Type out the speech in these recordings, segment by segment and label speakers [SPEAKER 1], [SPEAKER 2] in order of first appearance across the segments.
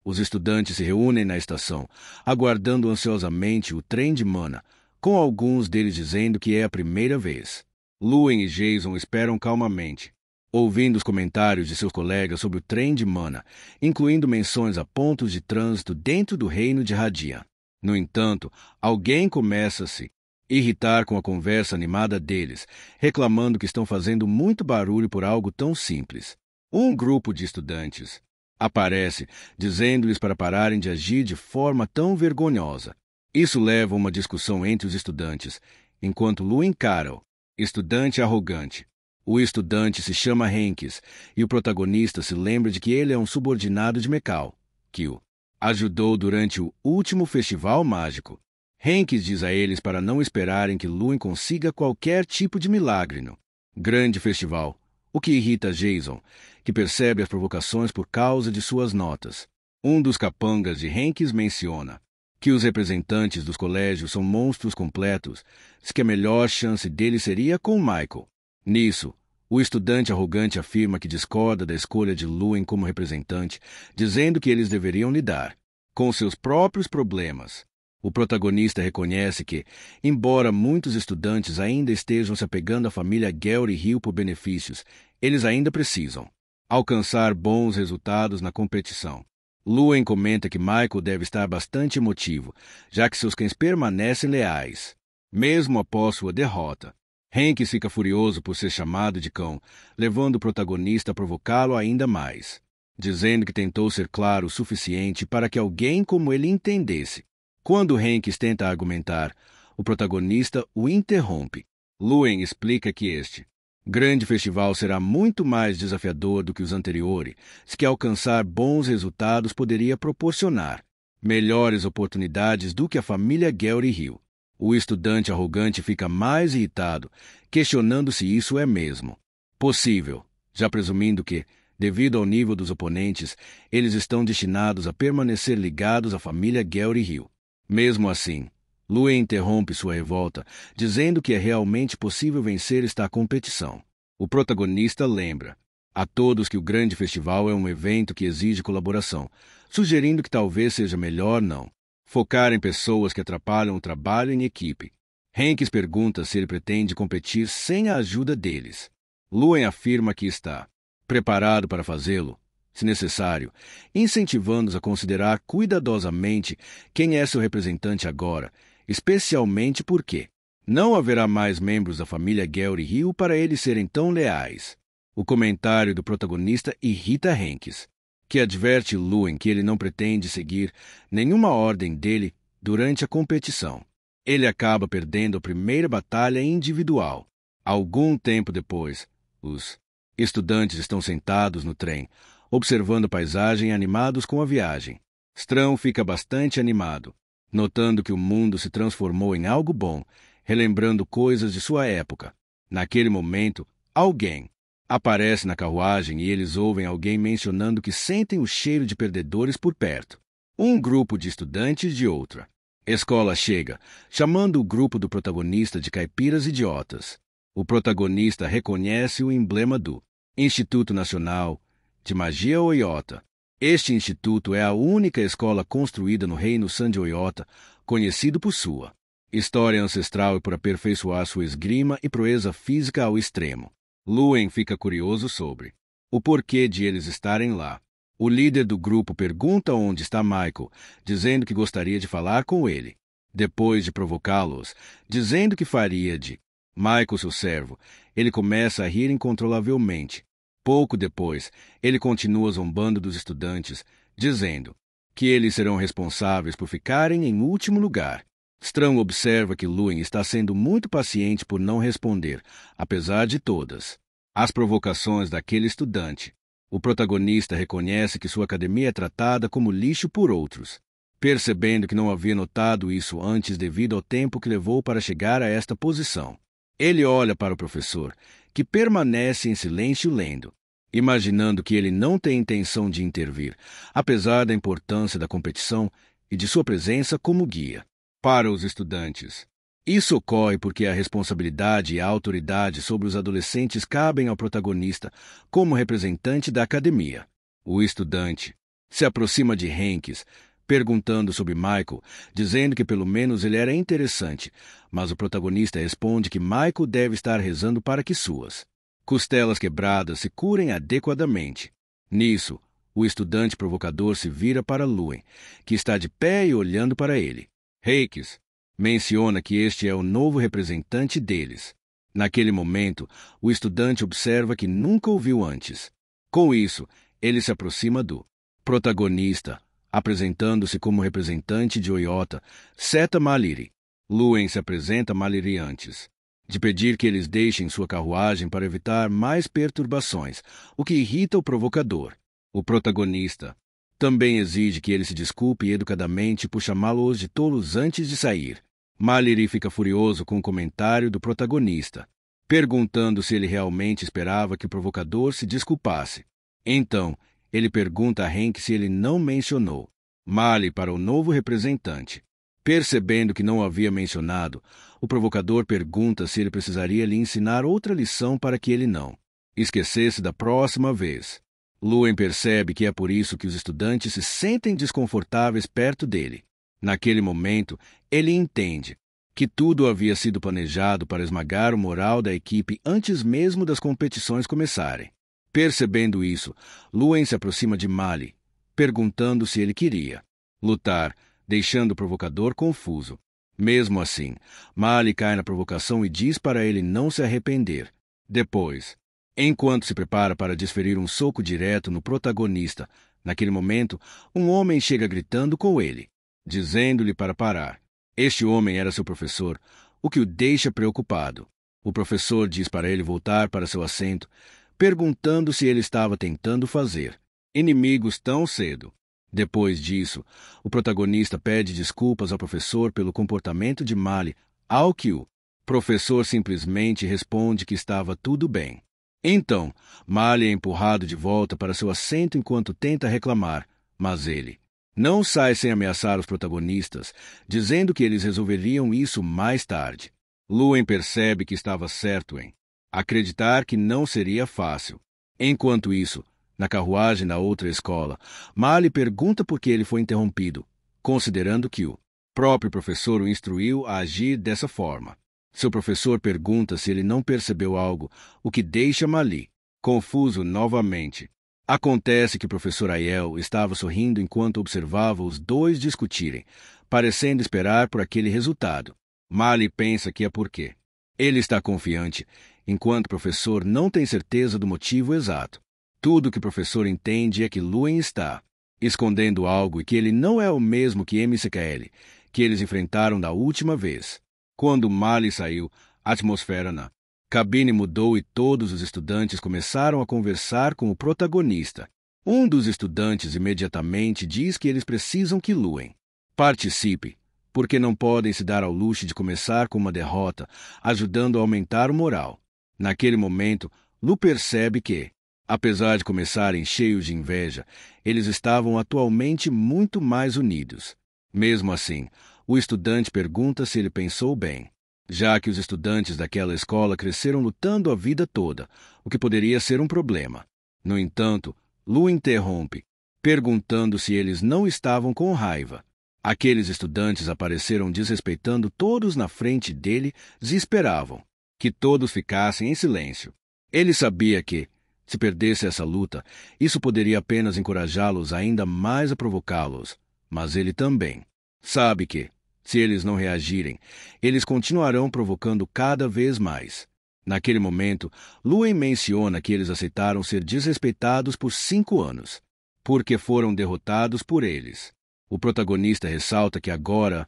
[SPEAKER 1] Os estudantes se reúnem na estação, aguardando ansiosamente o trem de Mana, com alguns deles dizendo que é a primeira vez. Luen e Jason esperam calmamente, ouvindo os comentários de seus colegas sobre o trem de Mana, incluindo menções a pontos de trânsito dentro do reino de Radian. No entanto, alguém começa a se irritar com a conversa animada deles, reclamando que estão fazendo muito barulho por algo tão simples. Um grupo de estudantes aparece, dizendo-lhes para pararem de agir de forma tão vergonhosa. Isso leva a uma discussão entre os estudantes, enquanto Lu encara o estudante arrogante. O estudante se chama Hanks, e o protagonista se lembra de que ele é um subordinado de Mekal, que o ajudou durante o último festival mágico. Hanks diz a eles para não esperarem que Luen consiga qualquer tipo de milagre no grande festival, o que irrita Jason, que percebe as provocações por causa de suas notas. Um dos capangas de Hanks menciona que os representantes dos colégios são monstros completos, e que a melhor chance dele seria com Michael. Nisso, o estudante arrogante afirma que discorda da escolha de Luen como representante, dizendo que eles deveriam lidar com seus próprios problemas. O protagonista reconhece que, embora muitos estudantes ainda estejam se apegando à família Gary Hill por benefícios, eles ainda precisam alcançar bons resultados na competição. Luen comenta que Michael deve estar bastante emotivo, já que seus cães permanecem leais, mesmo após sua derrota. Hanks fica furioso por ser chamado de cão, levando o protagonista a provocá-lo ainda mais, dizendo que tentou ser claro o suficiente para que alguém como ele entendesse. Quando Hanks tenta argumentar, o protagonista o interrompe. Luen explica que este grande festival será muito mais desafiador do que os anteriores, que alcançar bons resultados poderia proporcionar melhores oportunidades do que a família Gary Hill. O estudante arrogante fica mais irritado, questionando se isso é mesmo possível, já presumindo que, devido ao nível dos oponentes, eles estão destinados a permanecer ligados à família Gary Hill. Mesmo assim, Luen interrompe sua revolta, dizendo que é realmente possível vencer esta competição. O protagonista lembra a todos que o grande festival é um evento que exige colaboração, sugerindo que talvez seja melhor não focar em pessoas que atrapalham o trabalho em equipe. Hanks pergunta se ele pretende competir sem a ajuda deles. Luen afirma que está preparado para fazê-lo, se necessário, incentivando-os a considerar cuidadosamente quem é seu representante agora, especialmente porque não haverá mais membros da família Gary Hill para eles serem tão leais. O comentário do protagonista irrita Hanks, que adverte Luen que ele não pretende seguir nenhuma ordem dele durante a competição. Ele acaba perdendo a primeira batalha individual. Algum tempo depois, os estudantes estão sentados no trem, observando a paisagem animados com a viagem. Strão fica bastante animado, notando que o mundo se transformou em algo bom, relembrando coisas de sua época. Naquele momento, alguém aparece na carruagem e eles ouvem alguém mencionando que sentem o cheiro de perdedores por perto. Um grupo de estudantes de outra escola chega, chamando o grupo do protagonista de caipiras idiotas. O protagonista reconhece o emblema do Instituto Nacional de Magia Oyota. Este instituto é a única escola construída no reino San de Oyota, conhecido por sua história ancestral e por aperfeiçoar sua esgrima e proeza física ao extremo. Luen fica curioso sobre o porquê de eles estarem lá. O líder do grupo pergunta onde está Michael, dizendo que gostaria de falar com ele. Depois de provocá-los, dizendo que faria de Michael seu servo, ele começa a rir incontrolavelmente. Pouco depois, ele continua zombando dos estudantes, dizendo que eles serão responsáveis por ficarem em último lugar. Strão observa que Luen está sendo muito paciente por não responder, apesar de todas as provocações daquele estudante. O protagonista reconhece que sua academia é tratada como lixo por outros, percebendo que não havia notado isso antes devido ao tempo que levou para chegar a esta posição. Ele olha para o professor, que permanece em silêncio lendo, imaginando que ele não tem intenção de intervir, apesar da importância da competição e de sua presença como guia para os estudantes. Isso ocorre porque a responsabilidade e a autoridade sobre os adolescentes cabem ao protagonista como representante da academia. O estudante Se aproxima de Hanks, perguntando sobre Michael, dizendo que pelo menos ele era interessante, mas o protagonista responde que Michael deve estar rezando para que suas costelas quebradas se curem adequadamente. Nisso, o estudante provocador se vira para Luen, que está de pé e olhando para ele. Hanks menciona que este é o novo representante deles. Naquele momento, o estudante observa que nunca o viu antes. Com isso, ele se aproxima do protagonista, apresentando-se como representante de Oyota, Seta Maliri. Luen se apresenta a Maliri antes de pedir que eles deixem sua carruagem para evitar mais perturbações, o que irrita o provocador. O protagonista também exige que ele se desculpe educadamente por chamá-los de tolos antes de sair. Maliri fica furioso com o comentário do protagonista, perguntando se ele realmente esperava que o provocador se desculpasse. Então, ele pergunta a Hank se ele não mencionou Mali para o novo representante. Percebendo que não havia mencionado, o provocador pergunta se ele precisaria lhe ensinar outra lição para que ele não esquecesse da próxima vez. Luen percebe que é por isso que os estudantes se sentem desconfortáveis perto dele. Naquele momento, ele entende que tudo havia sido planejado para esmagar o moral da equipe antes mesmo das competições começarem. Percebendo isso, Luen se aproxima de Mali, perguntando se ele queria lutar, deixando o provocador confuso. Mesmo assim, Mali cai na provocação e diz para ele não se arrepender. Depois, enquanto se prepara para desferir um soco direto no protagonista, naquele momento, um homem chega gritando com ele, dizendo-lhe para parar. Este homem era seu professor, o que o deixa preocupado. O professor diz para ele voltar para seu assento, perguntando se ele estava tentando fazer inimigos tão cedo. Depois disso, o protagonista pede desculpas ao professor pelo comportamento de Mali, ao que o professor simplesmente responde que estava tudo bem. Então, Mali é empurrado de volta para seu assento enquanto tenta reclamar, mas ele não sai sem ameaçar os protagonistas, dizendo que eles resolveriam isso mais tarde. Luen percebe que estava certo em acreditar que não seria fácil. Enquanto isso, na carruagem da outra escola, Mali pergunta por que ele foi interrompido, considerando que o próprio professor o instruiu a agir dessa forma. Seu professor pergunta se ele não percebeu algo, o que deixa Mali confuso novamente. Acontece que o professor Aiel estava sorrindo enquanto observava os dois discutirem, parecendo esperar por aquele resultado. Mali pensa que é porque ele está confiante, enquanto o professor não tem certeza do motivo exato. Tudo que o professor entende é que Luen está escondendo algo e que ele não é o mesmo que MCKL, que eles enfrentaram da última vez. Quando Mali saiu, a atmosfera na cabine mudou e todos os estudantes começaram a conversar com o protagonista. Um dos estudantes imediatamente diz que eles precisam que Luen participe, porque não podem se dar ao luxo de começar com uma derrota, ajudando a aumentar o moral. Naquele momento, Lu percebe que, apesar de começarem cheios de inveja, eles estavam atualmente muito mais unidos. Mesmo assim, o estudante pergunta se ele pensou bem, já que os estudantes daquela escola cresceram lutando a vida toda, o que poderia ser um problema. No entanto, Lu interrompe, perguntando se eles não estavam com raiva. Aqueles estudantes apareceram desrespeitando todos na frente dele e esperavam que todos ficassem em silêncio. Ele sabia que, se perdesse essa luta, isso poderia apenas encorajá-los ainda mais a provocá-los. Mas ele também sabe que, se eles não reagirem, eles continuarão provocando cada vez mais. Naquele momento, Luen menciona que eles aceitaram ser desrespeitados por 5 anos, porque foram derrotados por eles. O protagonista ressalta que agora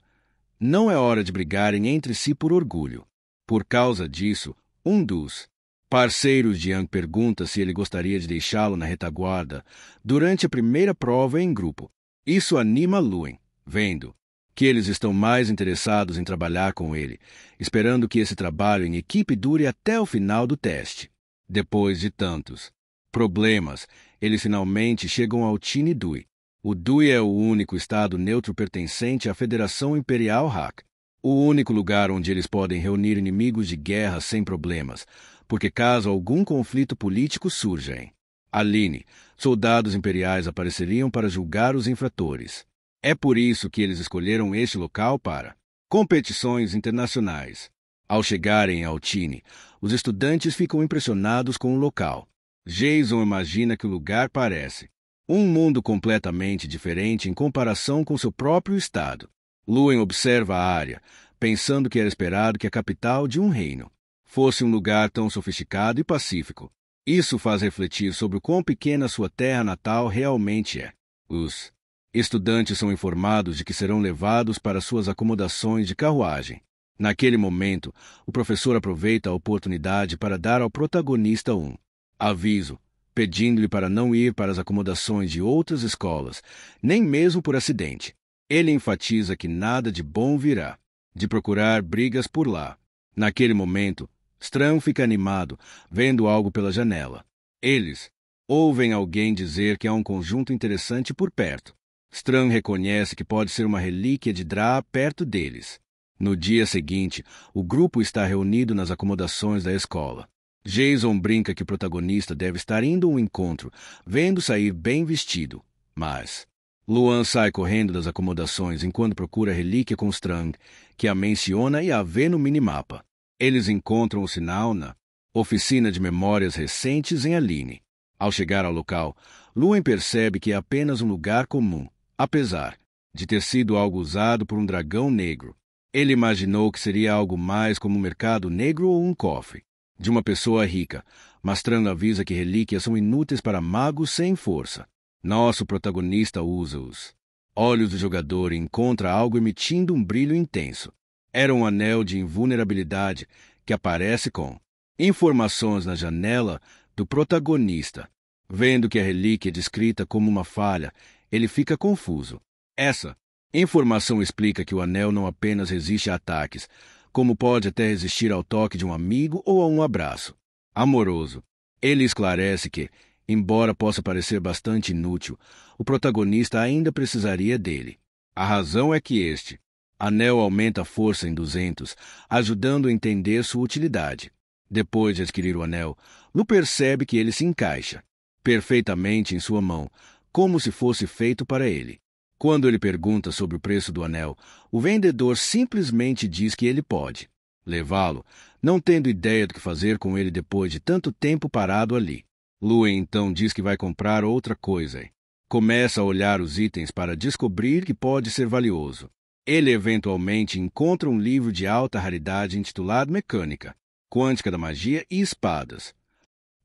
[SPEAKER 1] não é hora de brigarem entre si por orgulho. Por causa disso, um dos parceiros de Yang pergunta se ele gostaria de deixá-lo na retaguarda durante a primeira prova em grupo. Isso anima Luen, vendo que eles estão mais interessados em trabalhar com ele, esperando que esse trabalho em equipe dure até o final do teste. Depois de tantos problemas, eles finalmente chegam ao Tiny Dui. O Dui é o único estado neutro pertencente à Federação Imperial Hack, o único lugar onde eles podem reunir inimigos de guerra sem problemas, porque caso algum conflito político surja em Aline, soldados imperiais apareceriam para julgar os infratores. É por isso que eles escolheram este local para competições internacionais. Ao chegarem a Altine, os estudantes ficam impressionados com o local. Jason imagina que o lugar parece um mundo completamente diferente em comparação com seu próprio estado. Luen observa a área, pensando que era esperado que a capital de um reino fosse um lugar tão sofisticado e pacífico. Isso faz refletir sobre o quão pequena sua terra natal realmente é. Os estudantes são informados de que serão levados para suas acomodações de carruagem. Naquele momento, o professor aproveita a oportunidade para dar ao protagonista um aviso, pedindo-lhe para não ir para as acomodações de outras escolas, nem mesmo por acidente. Ele enfatiza que nada de bom virá de procurar brigas por lá. Naquele momento, Strang fica animado, vendo algo pela janela. Eles ouvem alguém dizer que há um conjunto interessante por perto. Strang reconhece que pode ser uma relíquia de Dra perto deles. No dia seguinte, o grupo está reunido nas acomodações da escola. Jason brinca que o protagonista deve estar indo a um encontro, vendo sair bem vestido. Mas Luan sai correndo das acomodações enquanto procura a relíquia com Strang, que a menciona e a vê no minimapa. Eles encontram o sinal na oficina de memórias recentes em Aline. Ao chegar ao local, Luan percebe que é apenas um lugar comum, apesar de ter sido algo usado por um dragão negro. Ele imaginou que seria algo mais como um mercado negro ou um cofre de uma pessoa rica, mas Strang avisa que relíquias são inúteis para magos sem força. Nosso protagonista usa os olhos do jogador e encontra algo emitindo um brilho intenso. Era um anel de invulnerabilidade que aparece com informações na janela do protagonista. Vendo que a relíquia é descrita como uma falha, ele fica confuso. Essa informação explica que o anel não apenas resiste a ataques, como pode até resistir ao toque de um amigo ou a um abraço amoroso. Ele esclarece que, embora possa parecer bastante inútil, o protagonista ainda precisaria dele. A razão é que este anel aumenta a força em 200, ajudando a entender sua utilidade. Depois de adquirir o anel, Lu percebe que ele se encaixa perfeitamente em sua mão, como se fosse feito para ele. Quando ele pergunta sobre o preço do anel, o vendedor simplesmente diz que ele pode levá-lo, não tendo ideia do que fazer com ele depois de tanto tempo parado ali. Luen então diz que vai comprar outra coisa e começa a olhar os itens para descobrir que pode ser valioso. Ele eventualmente encontra um livro de alta raridade intitulado Mecânica Quântica da Magia e Espadas.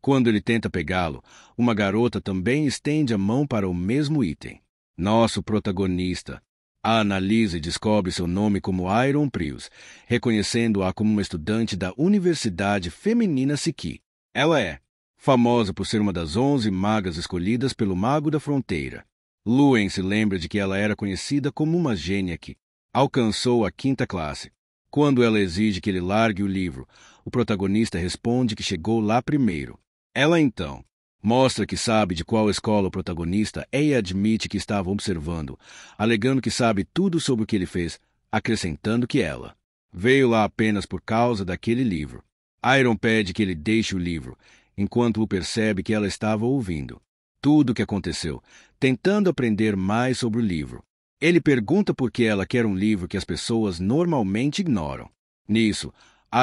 [SPEAKER 1] Quando ele tenta pegá-lo, uma garota também estende a mão para o mesmo item. Nosso protagonista a analisa e descobre seu nome como Iron Prius, reconhecendo-a como uma estudante da Universidade Feminina Siki. Ela é famosa por ser uma das 11 magas escolhidas pelo Mago da Fronteira. Luen se lembra de que ela era conhecida como uma gênia que alcançou a 5ª classe. Quando ela exige que ele largue o livro, o protagonista responde que chegou lá primeiro. Ela então mostra que sabe de qual escola o protagonista é e admite que estava observando, alegando que sabe tudo sobre o que ele fez, acrescentando que ela veio lá apenas por causa daquele livro. Iron pede que ele deixe o livro, enquanto Lu percebe que ela estava ouvindo tudo o que aconteceu, tentando aprender mais sobre o livro. Ele pergunta por que ela quer um livro que as pessoas normalmente ignoram. Nisso,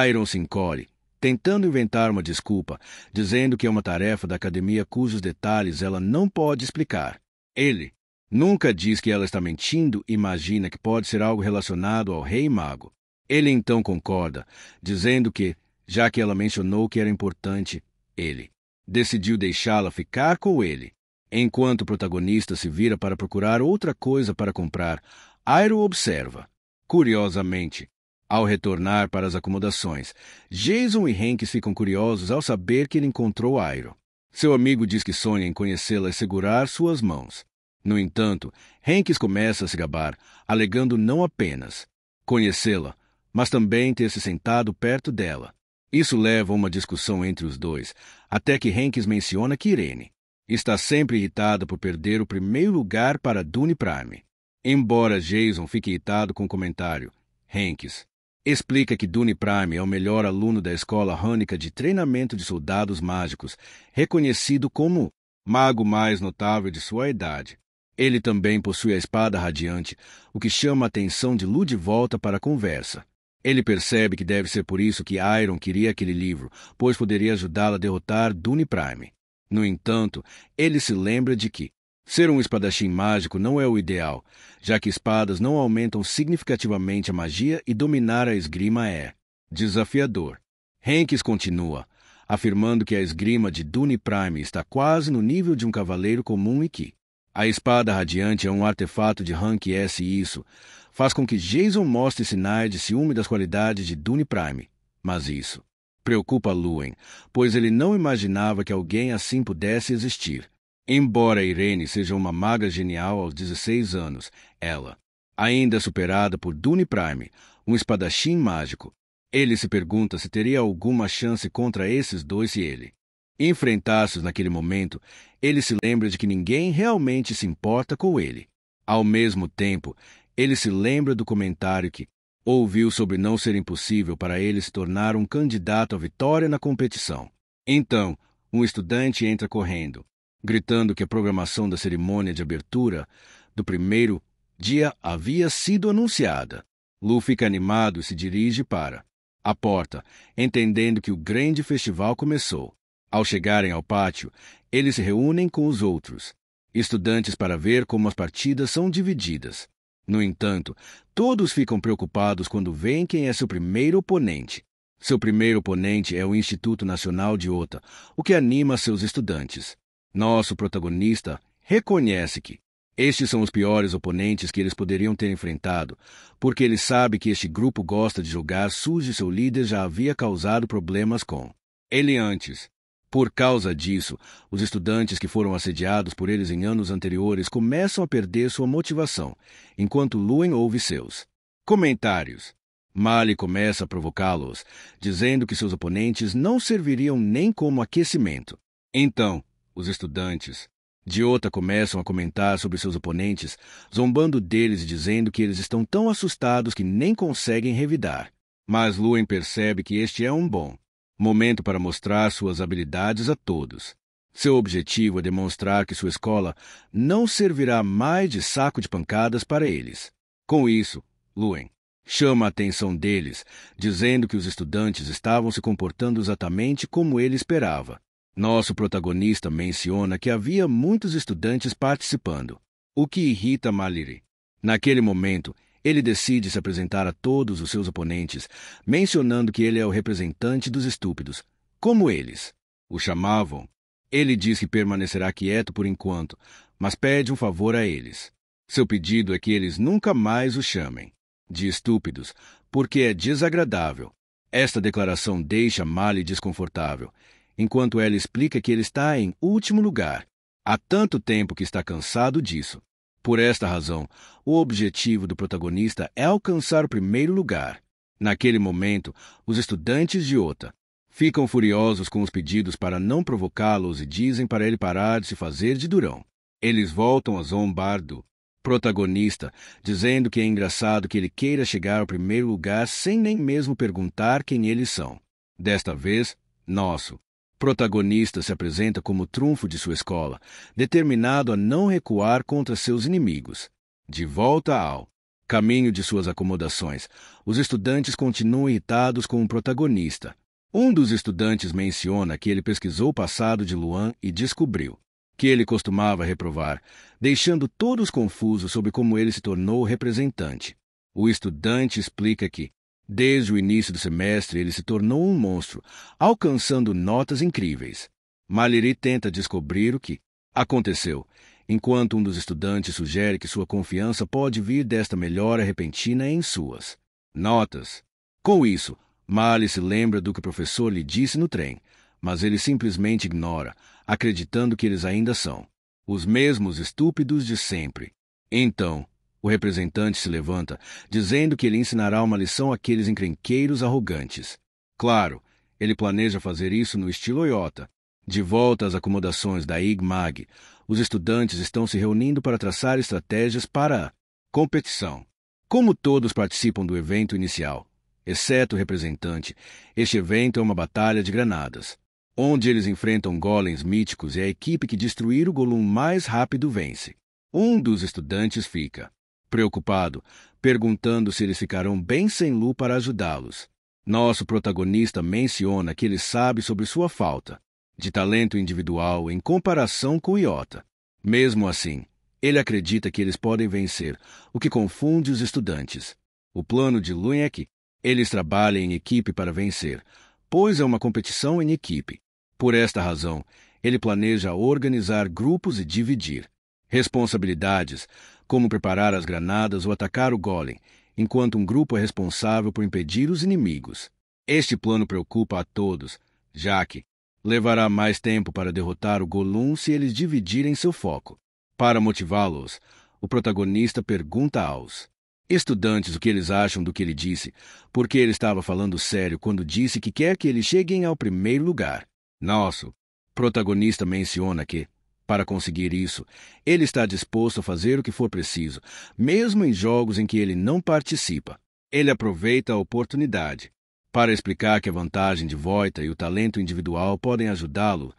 [SPEAKER 1] Iron se encolhe, tentando inventar uma desculpa, dizendo que é uma tarefa da academia cujos detalhes ela não pode explicar. Ele nunca diz que ela está mentindo e imagina que pode ser algo relacionado ao Rei Mago. Ele então concorda, dizendo que, já que ela mencionou que era importante, ele decidiu deixá-la ficar com ele. Enquanto o protagonista se vira para procurar outra coisa para comprar, Iroh observa. Curiosamente, ao retornar para as acomodações, Jason e Hanks ficam curiosos ao saber que ele encontrou Iroh. Seu amigo diz que sonha em conhecê-la e segurar suas mãos. No entanto, Hanks começa a se gabar, alegando não apenas conhecê-la, mas também ter se sentado perto dela. Isso leva a uma discussão entre os dois, até que Hanks menciona que Irene está sempre irritada por perder o primeiro lugar para Dune Prime. Embora Jason fique irritado com o comentário, Hanks explica que Dune Prime é o melhor aluno da escola Rônica de treinamento de soldados mágicos, reconhecido como mago mais notável de sua idade. Ele também possui a espada radiante, o que chama a atenção de Lu de volta para a conversa. Ele percebe que deve ser por isso que Iron queria aquele livro, pois poderia ajudá-la a derrotar Dune Prime. No entanto, ele se lembra de que ser um espadachim mágico não é o ideal, já que espadas não aumentam significativamente a magia e dominar a esgrima é desafiador. Hanks continua, afirmando que a esgrima de Dune Prime está quase no nível de um cavaleiro comum e que a espada radiante é um artefato de Rank S e isso faz com que Jason mostre sinais de ciúme das qualidades de Dune Prime. Mas isso preocupa Lúen, pois ele não imaginava que alguém assim pudesse existir. Embora Irene seja uma maga genial aos 16 anos, ela ainda é superada por Dune Prime, um espadachim mágico. Ele se pergunta se teria alguma chance contra esses dois se ele enfrentasse-os naquele momento. Ele se lembra de que ninguém realmente se importa com ele. Ao mesmo tempo, ele se lembra do comentário que ouviu sobre não ser impossível para ele se tornar um candidato à vitória na competição. Então, um estudante entra correndo, gritando que a programação da cerimônia de abertura do primeiro dia havia sido anunciada. Lu fica animado e se dirige para a porta, entendendo que o grande festival começou. Ao chegarem ao pátio, eles se reúnem com os outros estudantes para ver como as partidas são divididas. No entanto, todos ficam preocupados quando veem quem é seu primeiro oponente. Seu primeiro oponente é o Instituto Nacional de Ota, o que anima seus estudantes. Nosso protagonista reconhece que estes são os piores oponentes que eles poderiam ter enfrentado, porque ele sabe que este grupo gosta de jogar sujo e seu líder já havia causado problemas com ele antes. Por causa disso, os estudantes que foram assediados por eles em anos anteriores começam a perder sua motivação, enquanto Lúen ouve seus comentários. Mali começa a provocá-los, dizendo que seus oponentes não serviriam nem como aquecimento. Então, os estudantes de Ota começam a comentar sobre seus oponentes, zombando deles e dizendo que eles estão tão assustados que nem conseguem revidar. Mas Lúen percebe que este é um bom momento para mostrar suas habilidades a todos. Seu objetivo é demonstrar que sua escola não servirá mais de saco de pancadas para eles. Com isso, Lúen chama a atenção deles, dizendo que os estudantes estavam se comportando exatamente como ele esperava. Nosso protagonista menciona que havia muitos estudantes participando, o que irrita Mallory. Naquele momento, ele decide se apresentar a todos os seus oponentes, mencionando que ele é o representante dos estúpidos, como eles o chamavam. Ele diz que permanecerá quieto por enquanto, mas pede um favor a eles. Seu pedido é que eles nunca mais o chamem de estúpidos, porque é desagradável. Esta declaração deixa Mali desconfortável, enquanto ela explica que ele está em último lugar. Há tanto tempo que está cansado disso. Por esta razão, o objetivo do protagonista é alcançar o primeiro lugar. Naquele momento, os estudantes de Ota ficam furiosos com os pedidos para não provocá-los e dizem para ele parar de se fazer de durão. Eles voltam a zombar do protagonista, dizendo que é engraçado que ele queira chegar ao primeiro lugar sem nem mesmo perguntar quem eles são. Desta vez, nosso protagonista se apresenta como trunfo de sua escola, determinado a não recuar contra seus inimigos. De volta ao caminho de suas acomodações, os estudantes continuam irritados com o protagonista. Um dos estudantes menciona que ele pesquisou o passado de Luan e descobriu que ele costumava reprovar, deixando todos confusos sobre como ele se tornou representante. O estudante explica que, desde o início do semestre, ele se tornou um monstro, alcançando notas incríveis. Mallory tenta descobrir o que aconteceu, enquanto um dos estudantes sugere que sua confiança pode vir desta melhora repentina em suas notas. Com isso, Mali se lembra do que o professor lhe disse no trem, mas ele simplesmente ignora, acreditando que eles ainda são os mesmos estúpidos de sempre. Então, o representante se levanta, dizendo que ele ensinará uma lição àqueles encrenqueiros arrogantes. Claro, ele planeja fazer isso no estilo Iota. De volta às acomodações da Ig-Mag, os estudantes estão se reunindo para traçar estratégias para a competição. Como todos participam do evento inicial, exceto o representante, este evento é uma batalha de granadas. onde eles enfrentam golems míticos e a equipe que destruir o Golum mais rápido vence. Um dos estudantes fica preocupado, perguntando se eles ficarão bem sem Lu para ajudá-los. Nosso protagonista menciona que ele sabe sobre sua falta de talento individual em comparação com Iota. Mesmo assim, ele acredita que eles podem vencer, o que confunde os estudantes. O plano de Lu é que eles trabalhem em equipe para vencer, pois é uma competição em equipe. Por esta razão, ele planeja organizar grupos e dividir responsabilidades, como preparar as granadas ou atacar o golem, enquanto um grupo é responsável por impedir os inimigos. Este plano preocupa a todos, já que levará mais tempo para derrotar o Golum se eles dividirem seu foco. Para motivá-los, o protagonista pergunta aos estudantes o que eles acham do que ele disse, porque ele estava falando sério quando disse que quer que eles cheguem ao primeiro lugar. Nosso protagonista menciona que, para conseguir isso, ele está disposto a fazer o que for preciso, mesmo em jogos em que ele não participa. Ele aproveita a oportunidade para explicar que a vantagem de Voita e o talento individual podem ajudá-lo,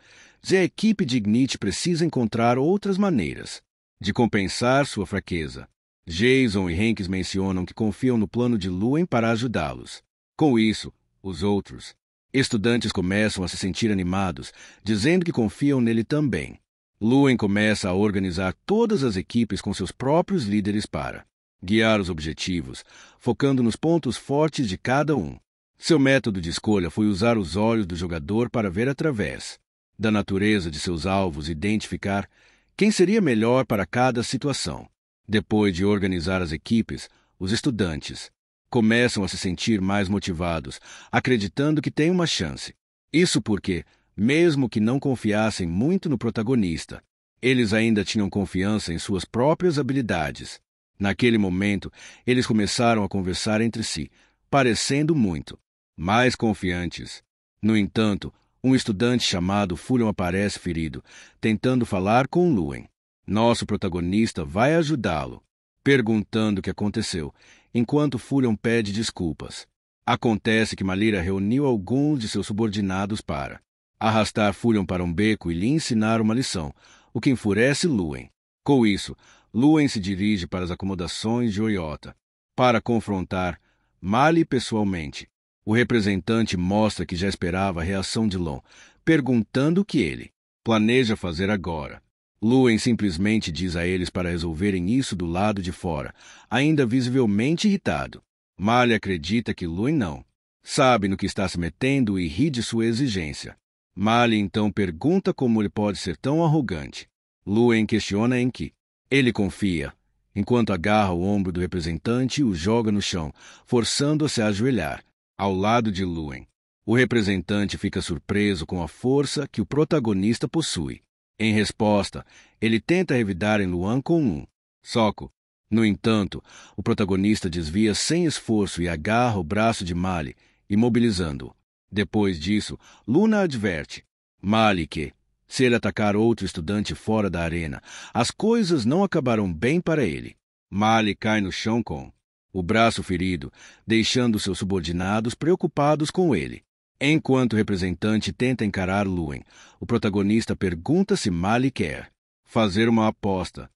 [SPEAKER 1] e a equipe de Ignite precisa encontrar outras maneiras de compensar sua fraqueza. Jason e Hanks mencionam que confiam no plano de Luen para ajudá-los. Com isso, os outros estudantes começam a se sentir animados, dizendo que confiam nele também. Luen começa a organizar todas as equipes com seus próprios líderes para guiar os objetivos, focando nos pontos fortes de cada um. Seu método de escolha foi usar os olhos do jogador para ver através da natureza de seus alvos e identificar quem seria melhor para cada situação. Depois de organizar as equipes, os estudantes começam a se sentir mais motivados, acreditando que têm uma chance. Isso porque, mesmo que não confiassem muito no protagonista, eles ainda tinham confiança em suas próprias habilidades. Naquele momento, eles começaram a conversar entre si, parecendo muito mais confiantes. No entanto, um estudante chamado Fulion aparece ferido, tentando falar com Luen. Nosso protagonista vai ajudá-lo, perguntando o que aconteceu, enquanto Fulion pede desculpas. Acontece que Malira reuniu alguns de seus subordinados para arrastar Fulion para um beco e lhe ensinar uma lição, o que enfurece Luen. Com isso, Luen se dirige para as acomodações de Oyota para confrontar Mali pessoalmente. O representante mostra que já esperava a reação de Lon, perguntando o que ele planeja fazer agora. Luen simplesmente diz a eles para resolverem isso do lado de fora, ainda visivelmente irritado. Mali acredita que Luen não sabe no que está se metendo e ri de sua exigência. Mali então pergunta como ele pode ser tão arrogante. Luen questiona em que ele confia, enquanto agarra o ombro do representante e o joga no chão, forçando-o a se ajoelhar ao lado de Luen. O representante fica surpreso com a força que o protagonista possui. Em resposta, ele tenta revidar em Luan com um soco. No entanto, o protagonista desvia sem esforço e agarra o braço de Mali, imobilizando-o. Depois disso, Luna adverte Mali que, se ele atacar outro estudante fora da arena, as coisas não acabarão bem para ele. Mali cai no chão com o braço ferido, deixando seus subordinados preocupados com ele. Enquanto o representante tenta encarar Luen, o protagonista pergunta se Mali quer fazer uma aposta.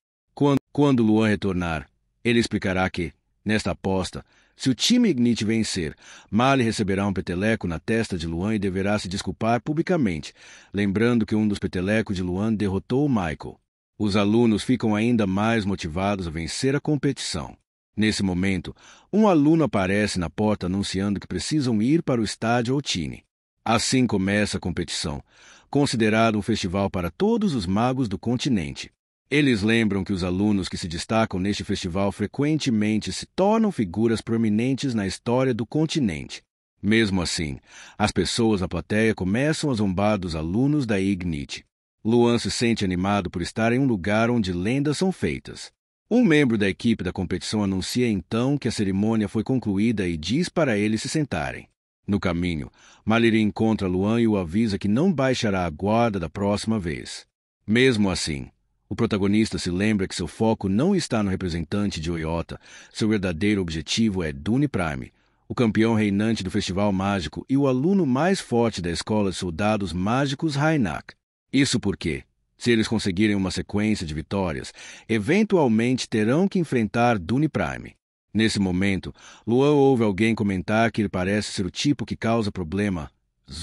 [SPEAKER 1] Quando Luan retornar, ele explicará que, nesta aposta, se o time Ignite vencer, Mali receberá um peteleco na testa de Luan e deverá se desculpar publicamente, lembrando que um dos petelecos de Luan derrotou Michael. Os alunos ficam ainda mais motivados a vencer a competição. Nesse momento, um aluno aparece na porta anunciando que precisam ir para o estádio Outine. Assim começa a competição, considerado um festival para todos os magos do continente. Eles lembram que os alunos que se destacam neste festival frequentemente se tornam figuras proeminentes na história do continente. Mesmo assim, as pessoas na plateia começam a zombar dos alunos da Ignite. Luan se sente animado por estar em um lugar onde lendas são feitas. Um membro da equipe da competição anuncia então que a cerimônia foi concluída e diz para eles se sentarem. No caminho, Maliri encontra Luan e o avisa que não baixará a guarda da próxima vez. Mesmo assim, o protagonista se lembra que seu foco não está no representante de Oyota, seu verdadeiro objetivo é Dune Prime, o campeão reinante do Festival Mágico e o aluno mais forte da Escola de Soldados Mágicos Rainak. Isso porque, se eles conseguirem uma sequência de vitórias, eventualmente terão que enfrentar Dune Prime. Nesse momento, Luan ouve alguém comentar que ele parece ser o tipo que causa problema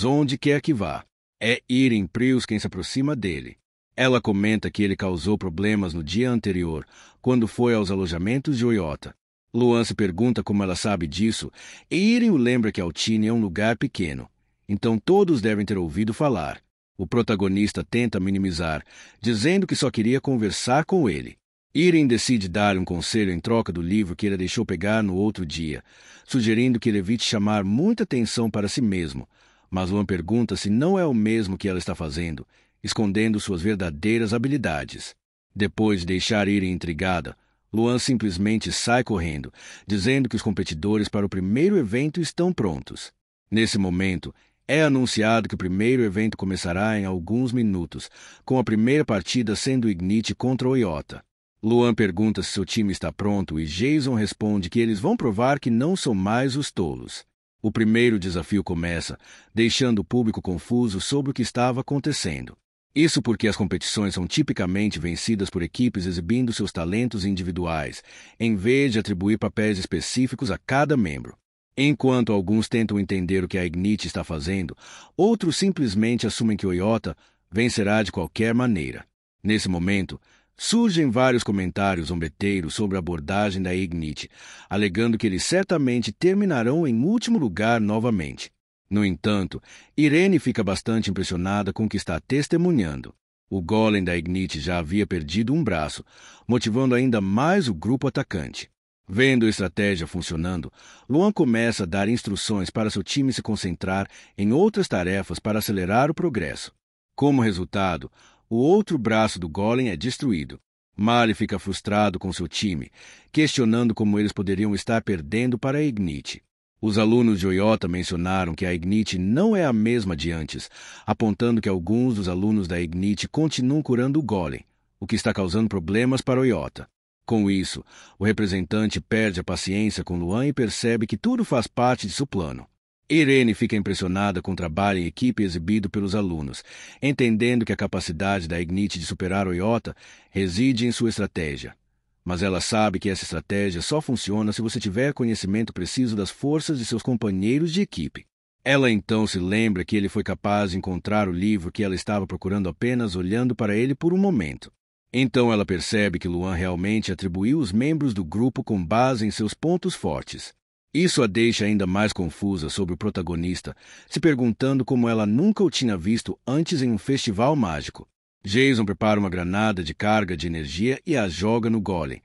[SPEAKER 1] onde quer que vá. É Irem Prius quem se aproxima dele. Ela comenta que ele causou problemas no dia anterior, quando foi aos alojamentos de Oyota. Luan se pergunta como ela sabe disso, e Irem o lembra que Altine é um lugar pequeno, então todos devem ter ouvido falar. O protagonista tenta minimizar, dizendo que só queria conversar com ele. Irem decide dar um conselho em troca do livro que ele deixou pegar no outro dia, sugerindo que ele evite chamar muita atenção para si mesmo, mas Luan pergunta se não é o mesmo que ela está fazendo, escondendo suas verdadeiras habilidades. Depois de deixar Irem intrigada, Luan simplesmente sai correndo, dizendo que os competidores para o primeiro evento estão prontos. Nesse momento, é anunciado que o primeiro evento começará em alguns minutos, com a primeira partida sendo Ignite contra Oyota. Luan pergunta se seu time está pronto e Jason responde que eles vão provar que não são mais os tolos. O primeiro desafio começa, deixando o público confuso sobre o que estava acontecendo. Isso porque as competições são tipicamente vencidas por equipes exibindo seus talentos individuais, em vez de atribuir papéis específicos a cada membro. Enquanto alguns tentam entender o que a Ignite está fazendo, outros simplesmente assumem que Oyota vencerá de qualquer maneira. Nesse momento, surgem vários comentários zombeteiros sobre a abordagem da Ignite, alegando que eles certamente terminarão em último lugar novamente. No entanto, Irene fica bastante impressionada com o que está testemunhando. O golem da Ignite já havia perdido um braço, motivando ainda mais o grupo atacante. Vendo a estratégia funcionando, Luan começa a dar instruções para seu time se concentrar em outras tarefas para acelerar o progresso. Como resultado, o outro braço do golem é destruído. Mali fica frustrado com seu time, questionando como eles poderiam estar perdendo para a Ignite. Os alunos de Oyota mencionaram que a Ignite não é a mesma de antes, apontando que alguns dos alunos da Ignite continuam curando o golem, o que está causando problemas para Oyota. Com isso, o representante perde a paciência com Luan e percebe que tudo faz parte de seu plano. Irene fica impressionada com o trabalho em equipe exibido pelos alunos, entendendo que a capacidade da Ignite de superar Oyota reside em sua estratégia. Mas ela sabe que essa estratégia só funciona se você tiver conhecimento preciso das forças de seus companheiros de equipe. Ela então se lembra que ele foi capaz de encontrar o livro que ela estava procurando apenas olhando para ele por um momento. Então ela percebe que Luan realmente atribuiu os membros do grupo com base em seus pontos fortes. Isso a deixa ainda mais confusa sobre o protagonista, se perguntando como ela nunca o tinha visto antes em um festival mágico. Jason prepara uma granada de carga de energia e a joga no golem,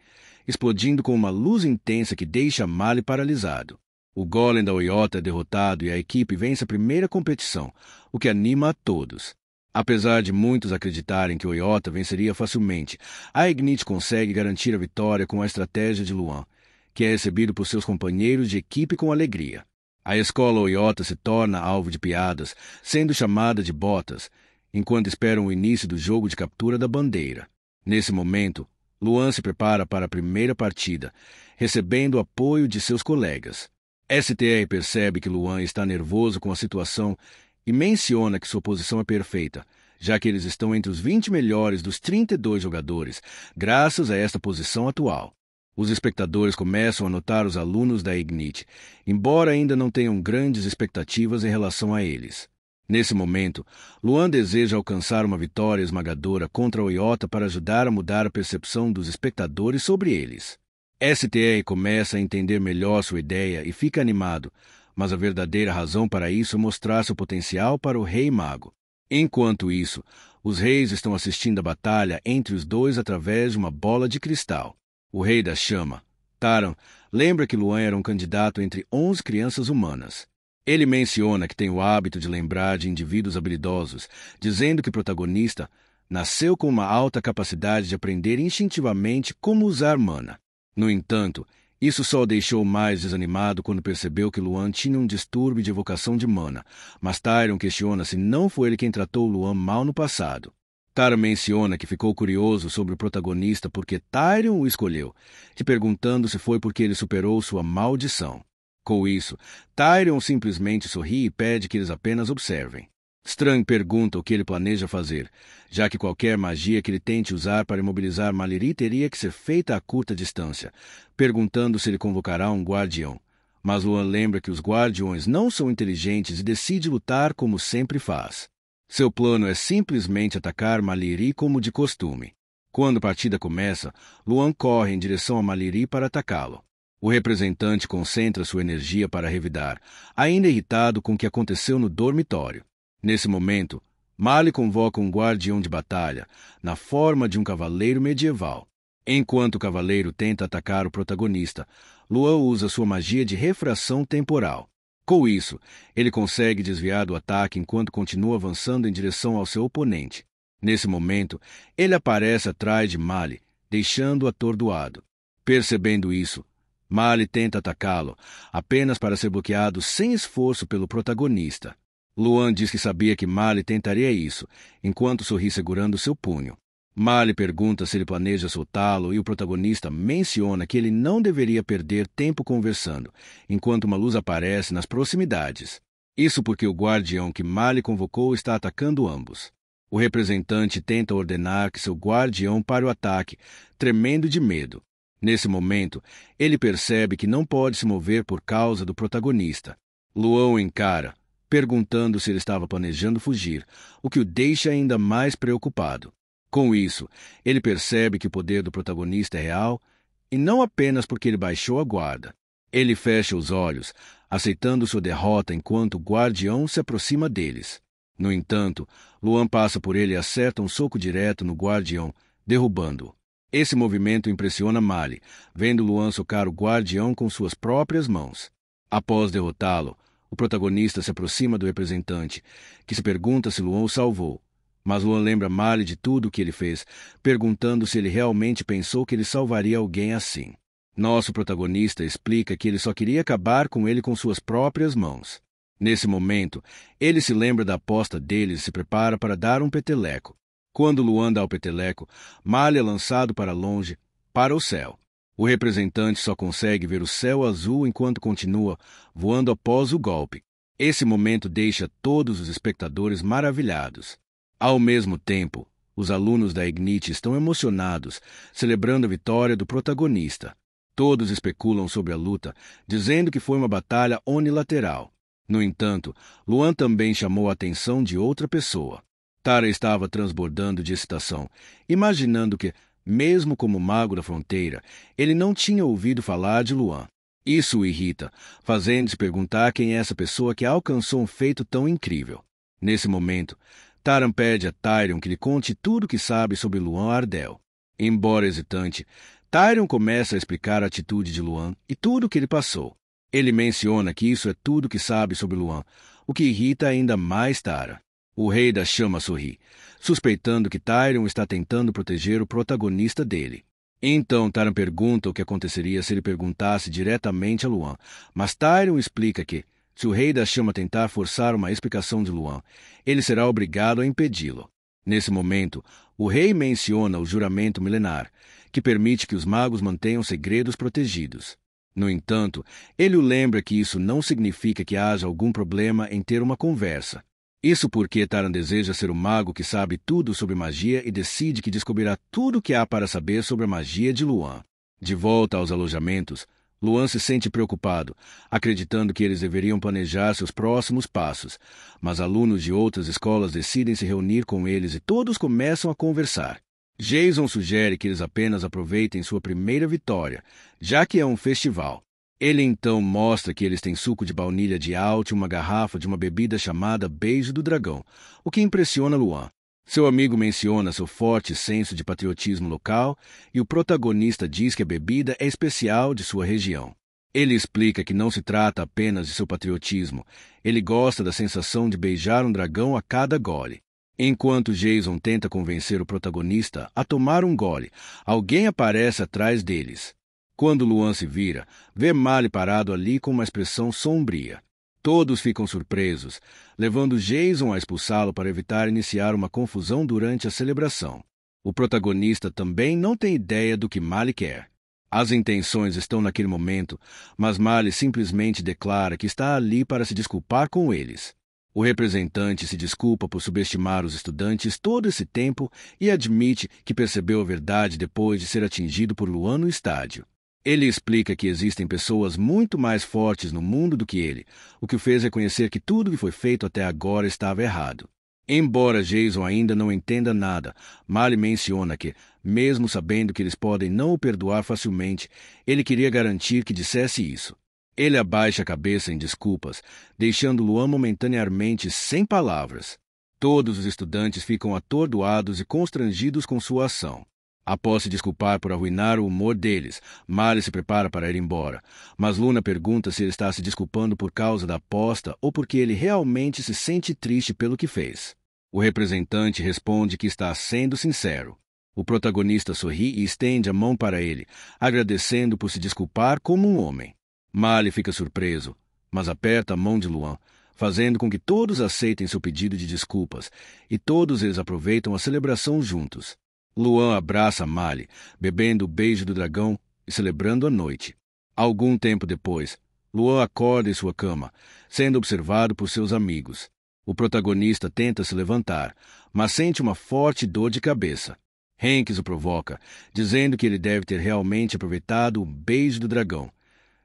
[SPEAKER 1] explodindo com uma luz intensa que deixa Mali paralisado. O golem da Oyota é derrotado e a equipe vence a primeira competição, o que anima a todos. Apesar de muitos acreditarem que Oyota venceria facilmente, a Ignite consegue garantir a vitória com a estratégia de Luan, que é recebido por seus companheiros de equipe com alegria. A escola Oyota se torna alvo de piadas, sendo chamada de botas, enquanto esperam o início do jogo de captura da bandeira. Nesse momento, Luan se prepara para a primeira partida, recebendo o apoio de seus colegas. STR percebe que Luan está nervoso com a situação e menciona que sua posição é perfeita, já que eles estão entre os 20 melhores dos 32 jogadores, graças a esta posição atual. Os espectadores começam a notar os alunos da Ignite, embora ainda não tenham grandes expectativas em relação a eles. Nesse momento, Luan deseja alcançar uma vitória esmagadora contra Oyota para ajudar a mudar a percepção dos espectadores sobre eles. STR começa a entender melhor sua ideia e fica animado, mas a verdadeira razão para isso é mostrar seu potencial para o Rei Mago. Enquanto isso, os reis estão assistindo a batalha entre os dois através de uma bola de cristal. O Rei da Chama, Taran, lembra que Luan era um candidato entre 11 crianças humanas. Ele menciona que tem o hábito de lembrar de indivíduos habilidosos, dizendo que o protagonista nasceu com uma alta capacidade de aprender instintivamente como usar mana. No entanto, isso só o deixou mais desanimado quando percebeu que Luan tinha um distúrbio de evocação de mana, mas Tyrion questiona se não foi ele quem tratou Luan mal no passado. Tyrion menciona que ficou curioso sobre o protagonista porque Tyrion o escolheu, te perguntando se foi porque ele superou sua maldição. Com isso, Tyrion simplesmente sorri e pede que eles apenas observem. Strang pergunta o que ele planeja fazer, já que qualquer magia que ele tente usar para imobilizar Mallory teria que ser feita a curta distância, perguntando se ele convocará um guardião. Mas Luan lembra que os guardiões não são inteligentes e decide lutar como sempre faz. Seu plano é simplesmente atacar Mallory como de costume. Quando a partida começa, Luan corre em direção a Mallory para atacá-lo. O representante concentra sua energia para revidar, ainda irritado com o que aconteceu no dormitório. Nesse momento, Marley convoca um guardião de batalha, na forma de um cavaleiro medieval. Enquanto o cavaleiro tenta atacar o protagonista, Luan usa sua magia de refração temporal. Com isso, ele consegue desviar do ataque enquanto continua avançando em direção ao seu oponente. Nesse momento, ele aparece atrás de Marley, deixando-o atordoado. Percebendo isso, Marley tenta atacá-lo, apenas para ser bloqueado sem esforço pelo protagonista. Luan diz que sabia que Marley tentaria isso, enquanto sorri segurando seu punho. Marley pergunta se ele planeja soltá-lo e o protagonista menciona que ele não deveria perder tempo conversando, enquanto uma luz aparece nas proximidades. Isso porque o guardião que Marley convocou está atacando ambos. O representante tenta ordenar que seu guardião pare o ataque, tremendo de medo. Nesse momento, ele percebe que não pode se mover por causa do protagonista. Luan o encara, perguntando se ele estava planejando fugir, o que o deixa ainda mais preocupado. Com isso, ele percebe que o poder do protagonista é real, e não apenas porque ele baixou a guarda. Ele fecha os olhos, aceitando sua derrota enquanto o guardião se aproxima deles. No entanto, Luan passa por ele e acerta um soco direto no guardião, derrubando-o. Esse movimento impressiona Marley, vendo Luan socar o guardião com suas próprias mãos. Após derrotá-lo, o protagonista se aproxima do representante, que se pergunta se Luan o salvou. Mas Luan lembra Marley de tudo o que ele fez, perguntando se ele realmente pensou que ele salvaria alguém assim. Nosso protagonista explica que ele só queria acabar com ele com suas próprias mãos. Nesse momento, ele se lembra da aposta deles e se prepara para dar um peteleco. Quando Luan dá o peteleco, Marley é lançado para longe, para o céu. O representante só consegue ver o céu azul enquanto continua voando após o golpe. Esse momento deixa todos os espectadores maravilhados. Ao mesmo tempo, os alunos da Ignite estão emocionados, celebrando a vitória do protagonista. Todos especulam sobre a luta, dizendo que foi uma batalha unilateral. No entanto, Luan também chamou a atenção de outra pessoa. Tara estava transbordando de excitação, imaginando que, mesmo como mago da fronteira, ele não tinha ouvido falar de Luan. Isso o irrita, fazendo-se perguntar quem é essa pessoa que alcançou um feito tão incrível. Nesse momento, Taran pede a Tyrion que lhe conte tudo o que sabe sobre Luan Ardell. Embora hesitante, Tyrion começa a explicar a atitude de Luan e tudo o que ele passou. Ele menciona que isso é tudo o que sabe sobre Luan, o que irrita ainda mais Tara. O Rei da Chama sorri, suspeitando que Tyrion está tentando proteger o protagonista dele. Então Taran pergunta o que aconteceria se ele perguntasse diretamente a Luan, mas Tyrion explica que, se o Rei da Chama tentar forçar uma explicação de Luan, ele será obrigado a impedi-lo. Nesse momento, o rei menciona o juramento milenar, que permite que os magos mantenham segredos protegidos. No entanto, ele o lembra que isso não significa que haja algum problema em ter uma conversa. Isso porque Taran deseja ser o mago que sabe tudo sobre magia e decide que descobrirá tudo o que há para saber sobre a magia de Luan. De volta aos alojamentos, Luan se sente preocupado, acreditando que eles deveriam planejar seus próximos passos, mas alunos de outras escolas decidem se reunir com eles e todos começam a conversar. Jason sugere que eles apenas aproveitem sua primeira vitória, já que é um festival. Ele então mostra que eles têm suco de baunilha de Alt e uma garrafa de uma bebida chamada Beijo do Dragão, o que impressiona Luan. Seu amigo menciona seu forte senso de patriotismo local e o protagonista diz que a bebida é especial de sua região. Ele explica que não se trata apenas de seu patriotismo, ele gosta da sensação de beijar um dragão a cada gole. Enquanto Jason tenta convencer o protagonista a tomar um gole, alguém aparece atrás deles. Quando Luan se vira, vê Marley parado ali com uma expressão sombria. Todos ficam surpresos, levando Jason a expulsá-lo para evitar iniciar uma confusão durante a celebração. O protagonista também não tem ideia do que Marley quer. As intenções estão naquele momento, mas Mali simplesmente declara que está ali para se desculpar com eles. O representante se desculpa por subestimar os estudantes todo esse tempo e admite que percebeu a verdade depois de ser atingido por Luan no estádio. Ele explica que existem pessoas muito mais fortes no mundo do que ele, o que o fez reconhecer que tudo que foi feito até agora estava errado. Embora Jason ainda não entenda nada, Mali menciona que, mesmo sabendo que eles podem não o perdoar facilmente, ele queria garantir que dissesse isso. Ele abaixa a cabeça em desculpas, deixando Luan momentaneamente sem palavras. Todos os estudantes ficam atordoados e constrangidos com sua ação. Após se desculpar por arruinar o humor deles, Mali se prepara para ir embora, mas Luna pergunta se ele está se desculpando por causa da aposta ou porque ele realmente se sente triste pelo que fez. O representante responde que está sendo sincero. O protagonista sorri e estende a mão para ele, agradecendo por se desculpar como um homem. Mali fica surpreso, mas aperta a mão de Luan, fazendo com que todos aceitem seu pedido de desculpas, e todos eles aproveitam a celebração juntos. Luan abraça Mali, bebendo o beijo do dragão e celebrando a noite. Algum tempo depois, Luan acorda em sua cama, sendo observado por seus amigos. O protagonista tenta se levantar, mas sente uma forte dor de cabeça. Hanks o provoca, dizendo que ele deve ter realmente aproveitado o beijo do dragão,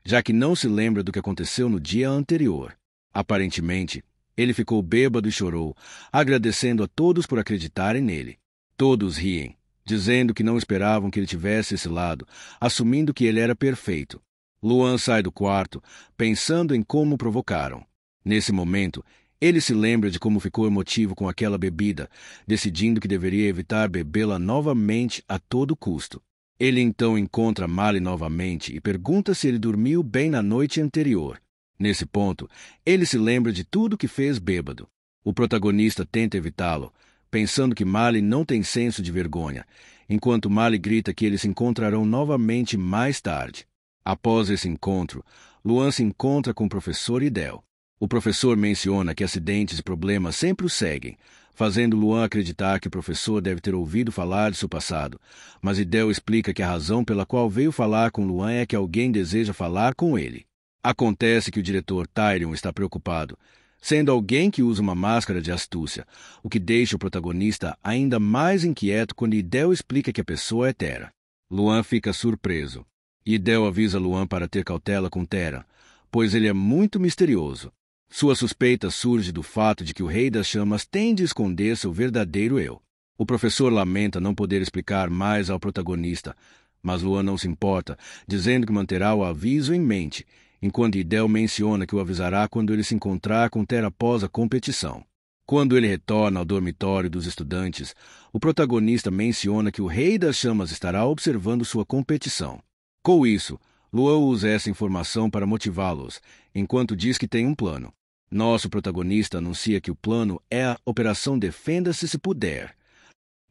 [SPEAKER 1] já que não se lembra do que aconteceu no dia anterior. Aparentemente, ele ficou bêbado e chorou, agradecendo a todos por acreditarem nele. Todos riem, dizendo que não esperavam que ele tivesse esse lado, assumindo que ele era perfeito. Luan sai do quarto, pensando em como o provocaram. Nesse momento, ele se lembra de como ficou emotivo com aquela bebida, decidindo que deveria evitar bebê-la novamente a todo custo. Ele então encontra Mali novamente e pergunta se ele dormiu bem na noite anterior. Nesse ponto, ele se lembra de tudo que fez bêbado. O protagonista tenta evitá-lo, pensando que Mali não tem senso de vergonha, enquanto Mali grita que eles se encontrarão novamente mais tarde. Após esse encontro, Luan se encontra com o professor Idel. O professor menciona que acidentes e problemas sempre o seguem, fazendo Luan acreditar que o professor deve ter ouvido falar de seu passado, mas Idel explica que a razão pela qual veio falar com Luan é que alguém deseja falar com ele. Acontece que o diretor Tyrion está preocupado, sendo alguém que usa uma máscara de astúcia, o que deixa o protagonista ainda mais inquieto quando Idel explica que a pessoa é Tera. Luan fica surpreso. Idel avisa Luan para ter cautela com Tera, pois ele é muito misterioso. Sua suspeita surge do fato de que o Rei das Chamas tem de esconder seu verdadeiro eu. O professor lamenta não poder explicar mais ao protagonista, mas Luan não se importa, dizendo que manterá o aviso em mente, enquanto Idel menciona que o avisará quando ele se encontrar com Tera após a competição. Quando ele retorna ao dormitório dos estudantes, o protagonista menciona que o Rei das Chamas estará observando sua competição. Com isso, Luan usa essa informação para motivá-los, enquanto diz que tem um plano. Nosso protagonista anuncia que o plano é a Operação Defenda-se se puder.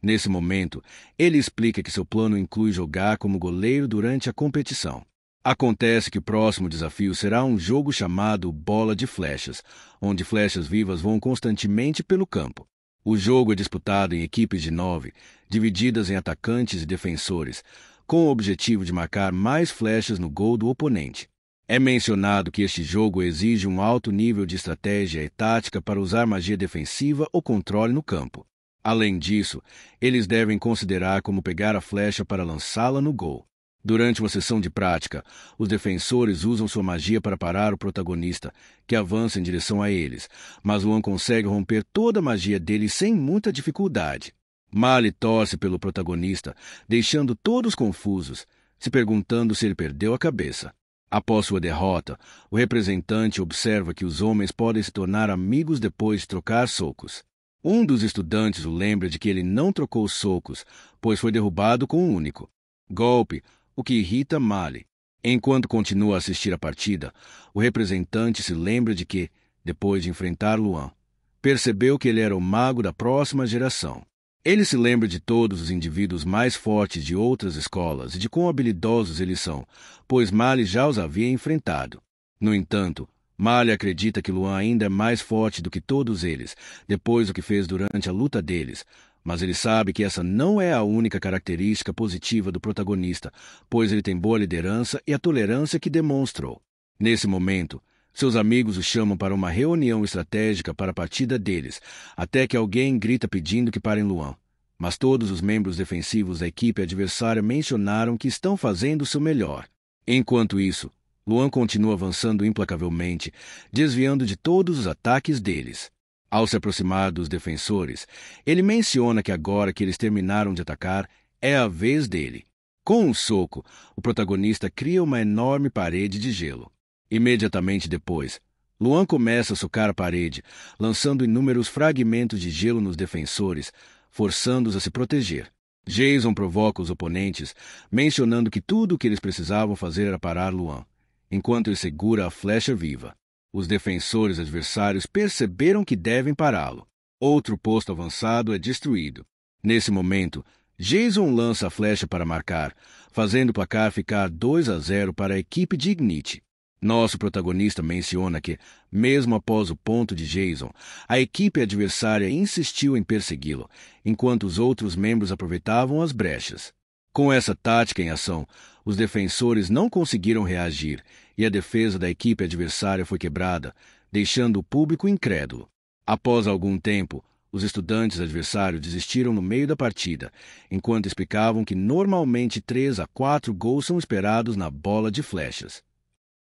[SPEAKER 1] Nesse momento, ele explica que seu plano inclui jogar como goleiro durante a competição. Acontece que o próximo desafio será um jogo chamado Bola de Flechas, onde flechas vivas voam constantemente pelo campo. O jogo é disputado em equipes de 9, divididas em atacantes e defensores, com o objetivo de marcar mais flechas no gol do oponente. É mencionado que este jogo exige um alto nível de estratégia e tática para usar magia defensiva ou controle no campo. Além disso, eles devem considerar como pegar a flecha para lançá-la no gol. Durante uma sessão de prática, os defensores usam sua magia para parar o protagonista, que avança em direção a eles, mas Luan consegue romper toda a magia dele sem muita dificuldade. Mali torce pelo protagonista, deixando todos confusos, se perguntando se ele perdeu a cabeça. Após sua derrota, o representante observa que os homens podem se tornar amigos depois de trocar socos. Um dos estudantes o lembra de que ele não trocou socos, pois foi derrubado com um único golpe, o que irrita Mali. Enquanto continua a assistir a partida, o representante se lembra de que, depois de enfrentar Luan, percebeu que ele era o mago da próxima geração. Ele se lembra de todos os indivíduos mais fortes de outras escolas e de quão habilidosos eles são, pois Mali já os havia enfrentado. No entanto, Mali acredita que Luan ainda é mais forte do que todos eles, depois do que fez durante a luta deles, Mas ele sabe que essa não é a única característica positiva do protagonista, pois ele tem boa liderança e a tolerância que demonstrou. Nesse momento, seus amigos o chamam para uma reunião estratégica para a partida deles, até que alguém grita pedindo que parem Luan. Mas todos os membros defensivos da equipe adversária mencionaram que estão fazendo o seu melhor. Enquanto isso, Luan continua avançando implacavelmente, desviando de todos os ataques deles. Ao se aproximar dos defensores, ele menciona que agora que eles terminaram de atacar, é a vez dele. Com um soco, o protagonista cria uma enorme parede de gelo. Imediatamente depois, Luan começa a socar a parede, lançando inúmeros fragmentos de gelo nos defensores, forçando-os a se proteger. Jason provoca os oponentes, mencionando que tudo o que eles precisavam fazer era parar Luan, enquanto ele segura a flecha viva. Os defensores adversários perceberam que devem pará-lo. Outro posto avançado é destruído. Nesse momento, Jason lança a flecha para marcar, fazendo o placar ficar 2-0 para a equipe de Ignite. Nosso protagonista menciona que, mesmo após o ponto de Jason, a equipe adversária insistiu em persegui-lo, enquanto os outros membros aproveitavam as brechas. Com essa tática em ação, os defensores não conseguiram reagir e a defesa da equipe adversária foi quebrada, deixando o público incrédulo. Após algum tempo, os estudantes adversários desistiram no meio da partida, enquanto explicavam que normalmente 3 a 4 gols são esperados na bola de flechas.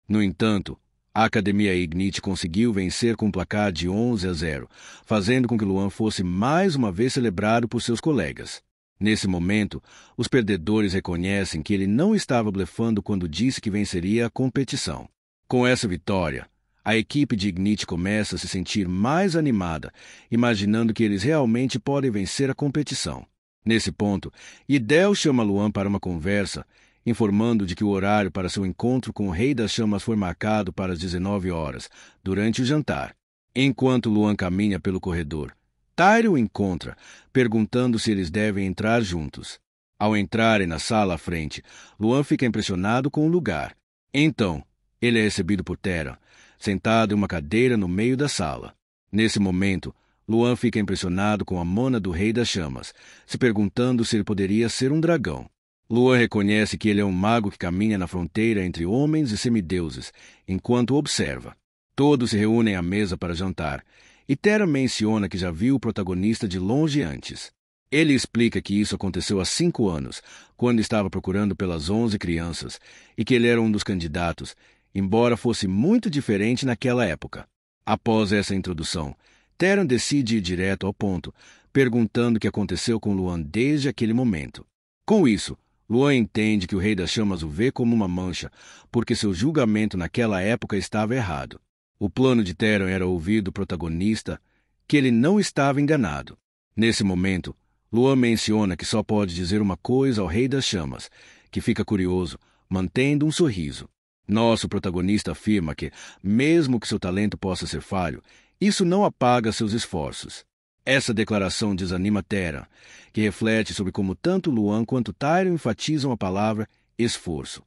[SPEAKER 1] No entanto, a Academia Ignite conseguiu vencer com um placar de 11-0, fazendo com que Luan fosse mais uma vez celebrado por seus colegas. Nesse momento, os perdedores reconhecem que ele não estava blefando quando disse que venceria a competição. Com essa vitória, a equipe de Ignite começa a se sentir mais animada, imaginando que eles realmente podem vencer a competição. Nesse ponto, Idel chama Luan para uma conversa, informando de que o horário para seu encontro com o Rei das Chamas foi marcado para as 19 horas, durante o jantar. Enquanto Luan caminha pelo corredor, Tyrion o encontra, perguntando se eles devem entrar juntos. Ao entrarem na sala à frente, Luan fica impressionado com o lugar. Então, ele é recebido por Tera, sentado em uma cadeira no meio da sala. Nesse momento, Luan fica impressionado com a Mona do Rei das Chamas, se perguntando se ele poderia ser um dragão. Luan reconhece que ele é um mago que caminha na fronteira entre homens e semideuses, enquanto observa. Todos se reúnem à mesa para jantar, e Tera menciona que já viu o protagonista de longe antes. Ele explica que isso aconteceu há 5 anos, quando estava procurando pelas 11 crianças, e que ele era um dos candidatos, embora fosse muito diferente naquela época. Após essa introdução, Tera decide ir direto ao ponto, perguntando o que aconteceu com Luan desde aquele momento. Com isso, Luan entende que o Rei das Chamas o vê como uma mancha, porque seu julgamento naquela época estava errado. O plano de Tera era ouvir do protagonista que ele não estava enganado. Nesse momento, Luan menciona que só pode dizer uma coisa ao Rei das Chamas, que fica curioso, mantendo um sorriso. Nosso protagonista afirma que, mesmo que seu talento possa ser falho, isso não apaga seus esforços. Essa declaração desanima Tera, que reflete sobre como tanto Luan quanto Tyrion enfatizam a palavra esforço.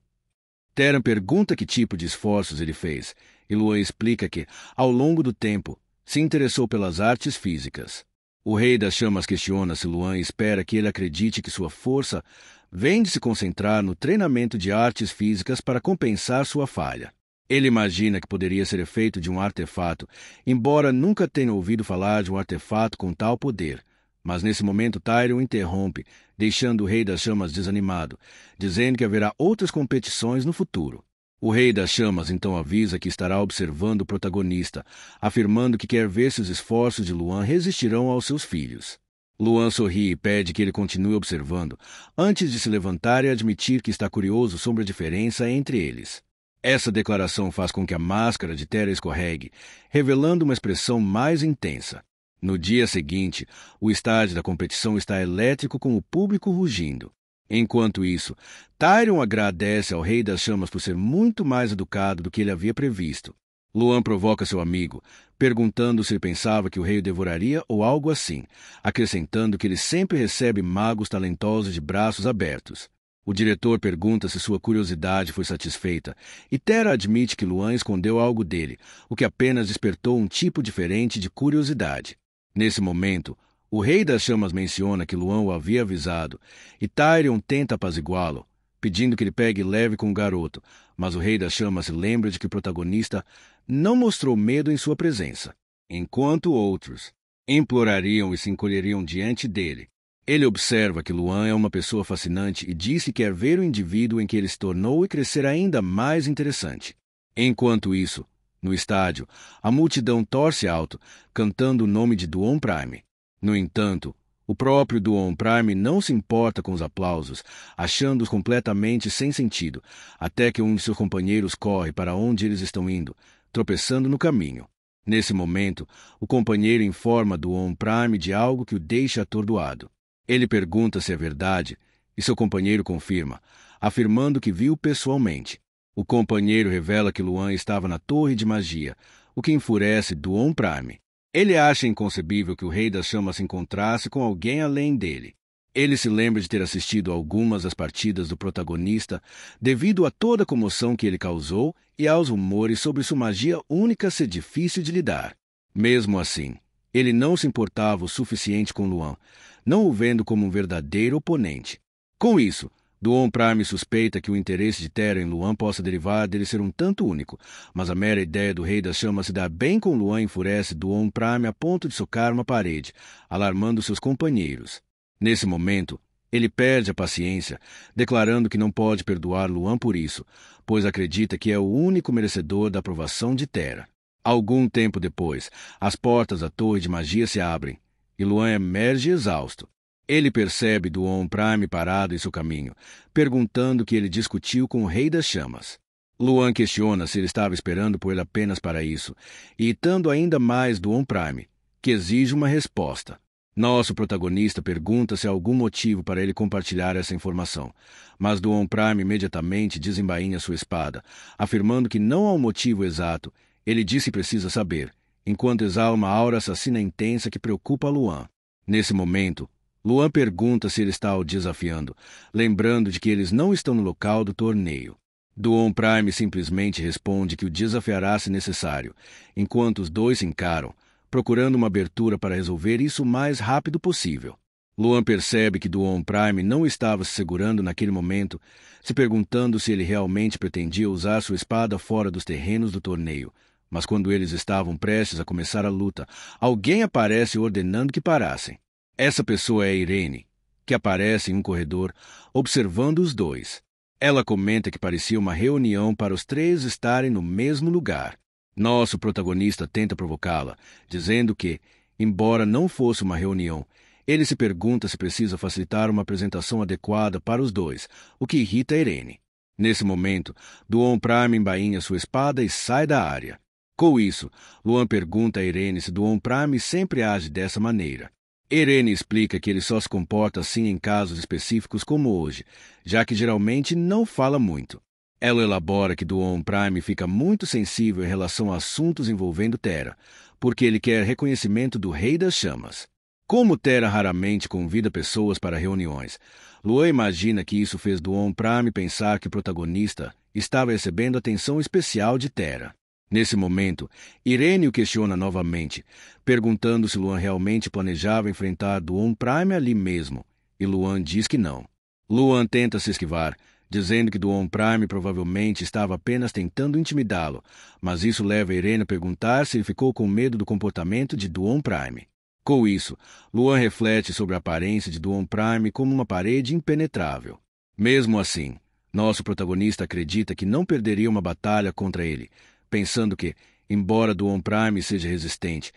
[SPEAKER 1] Tera pergunta que tipo de esforços ele fez, e Luan explica que, ao longo do tempo, se interessou pelas artes físicas. O Rei das Chamas questiona se Luan espera que ele acredite que sua força vem de se concentrar no treinamento de artes físicas para compensar sua falha. Ele imagina que poderia ser efeito de um artefato, embora nunca tenha ouvido falar de um artefato com tal poder. Mas nesse momento Tyrion interrompe, deixando o Rei das Chamas desanimado, dizendo que haverá outras competições no futuro. O Rei das Chamas então avisa que estará observando o protagonista, afirmando que quer ver se os esforços de Luan resistirão aos seus filhos. Luan sorri e pede que ele continue observando, antes de se levantar e admitir que está curioso sobre a diferença entre eles. Essa declaração faz com que a máscara de Tera escorregue, revelando uma expressão mais intensa. No dia seguinte, o estádio da competição está elétrico com o público rugindo. Enquanto isso, Tyrion agradece ao Rei das Chamas por ser muito mais educado do que ele havia previsto. Luan provoca seu amigo, perguntando se ele pensava que o rei o devoraria ou algo assim, acrescentando que ele sempre recebe magos talentosos de braços abertos. O diretor pergunta se sua curiosidade foi satisfeita, e Tera admite que Luan escondeu algo dele, o que apenas despertou um tipo diferente de curiosidade. Nesse momento, O Rei das Chamas menciona que Luan o havia avisado, e Tyrion tenta apaziguá-lo, pedindo que ele pegue leve com o garoto, mas o Rei das Chamas se lembra de que o protagonista não mostrou medo em sua presença, enquanto outros implorariam e se encolheriam diante dele. Ele observa que Luan é uma pessoa fascinante e diz que quer ver o indivíduo em que ele se tornou e crescer ainda mais interessante. Enquanto isso, no estádio, a multidão torce alto, cantando o nome de Duon Prime. No entanto, o próprio Duon Prime não se importa com os aplausos, achando-os completamente sem sentido, até que um de seus companheiros corre para onde eles estão indo, tropeçando no caminho. Nesse momento, o companheiro informa Duon Prime de algo que o deixa atordoado. Ele pergunta se é verdade, e seu companheiro confirma, afirmando que viu pessoalmente. O companheiro revela que Luan estava na Torre de Magia, o que enfurece Duon Prime. Ele acha inconcebível que o Rei das Chamas se encontrasse com alguém além dele. Ele se lembra de ter assistido a algumas das partidas do protagonista devido a toda a comoção que ele causou e aos rumores sobre sua magia única ser difícil de lidar. Mesmo assim, ele não se importava o suficiente com Luan, não o vendo como um verdadeiro oponente. Com isso, Duon Prime suspeita que o interesse de Tera em Luan possa derivar dele ser um tanto único, mas a mera ideia do Rei das Chamas se dar bem com Luan enfurece Duon Prime a ponto de socar uma parede, alarmando seus companheiros. Nesse momento, ele perde a paciência, declarando que não pode perdoar Luan por isso, pois acredita que é o único merecedor da aprovação de Tera. Algum tempo depois, as portas da Torre de Magia se abrem, e Luan emerge exausto. Ele percebe Duon Prime parado em seu caminho, perguntando que ele discutiu com o Rei das Chamas. Luan questiona se ele estava esperando por ele apenas para isso, irritando ainda mais Duon Prime, que exige uma resposta. Nosso protagonista pergunta se há algum motivo para ele compartilhar essa informação, mas Duon Prime imediatamente desembainha sua espada, afirmando que não há um motivo exato. Ele diz que precisa saber, enquanto exala uma aura assassina intensa que preocupa Luan. Nesse momento, Luan pergunta se ele está o desafiando, lembrando de que eles não estão no local do torneio. Duon Prime simplesmente responde que o desafiará se necessário, enquanto os dois se encaram, procurando uma abertura para resolver isso o mais rápido possível. Luan percebe que Duon Prime não estava se segurando naquele momento, se perguntando se ele realmente pretendia usar sua espada fora dos terrenos do torneio. Mas quando eles estavam prestes a começar a luta, alguém aparece ordenando que parassem. Essa pessoa é Irene, que aparece em um corredor, observando os dois. Ela comenta que parecia uma reunião para os três estarem no mesmo lugar. Nosso protagonista tenta provocá-la, dizendo que, embora não fosse uma reunião, ele se pergunta se precisa facilitar uma apresentação adequada para os dois, o que irrita Irene. Nesse momento, Duon Prime embainha sua espada e sai da área. Com isso, Luan pergunta a Irene se Duon Prime sempre age dessa maneira. Irene explica que ele só se comporta assim em casos específicos como hoje, já que geralmente não fala muito. Ela elabora que Duon Prime fica muito sensível em relação a assuntos envolvendo Tera, porque ele quer reconhecimento do Rei das Chamas. Como Tera raramente convida pessoas para reuniões, Luan imagina que isso fez Duon Prime pensar que o protagonista estava recebendo atenção especial de Tera. Nesse momento, Irene o questiona novamente, perguntando se Luan realmente planejava enfrentar Duon Prime ali mesmo, e Luan diz que não. Luan tenta se esquivar, dizendo que Duon Prime provavelmente estava apenas tentando intimidá-lo, mas isso leva Irene a perguntar se ele ficou com medo do comportamento de Duon Prime. Com isso, Luan reflete sobre a aparência de Duon Prime como uma parede impenetrável. Mesmo assim, nosso protagonista acredita que não perderia uma batalha contra ele, pensando que, embora Duon Prime seja resistente,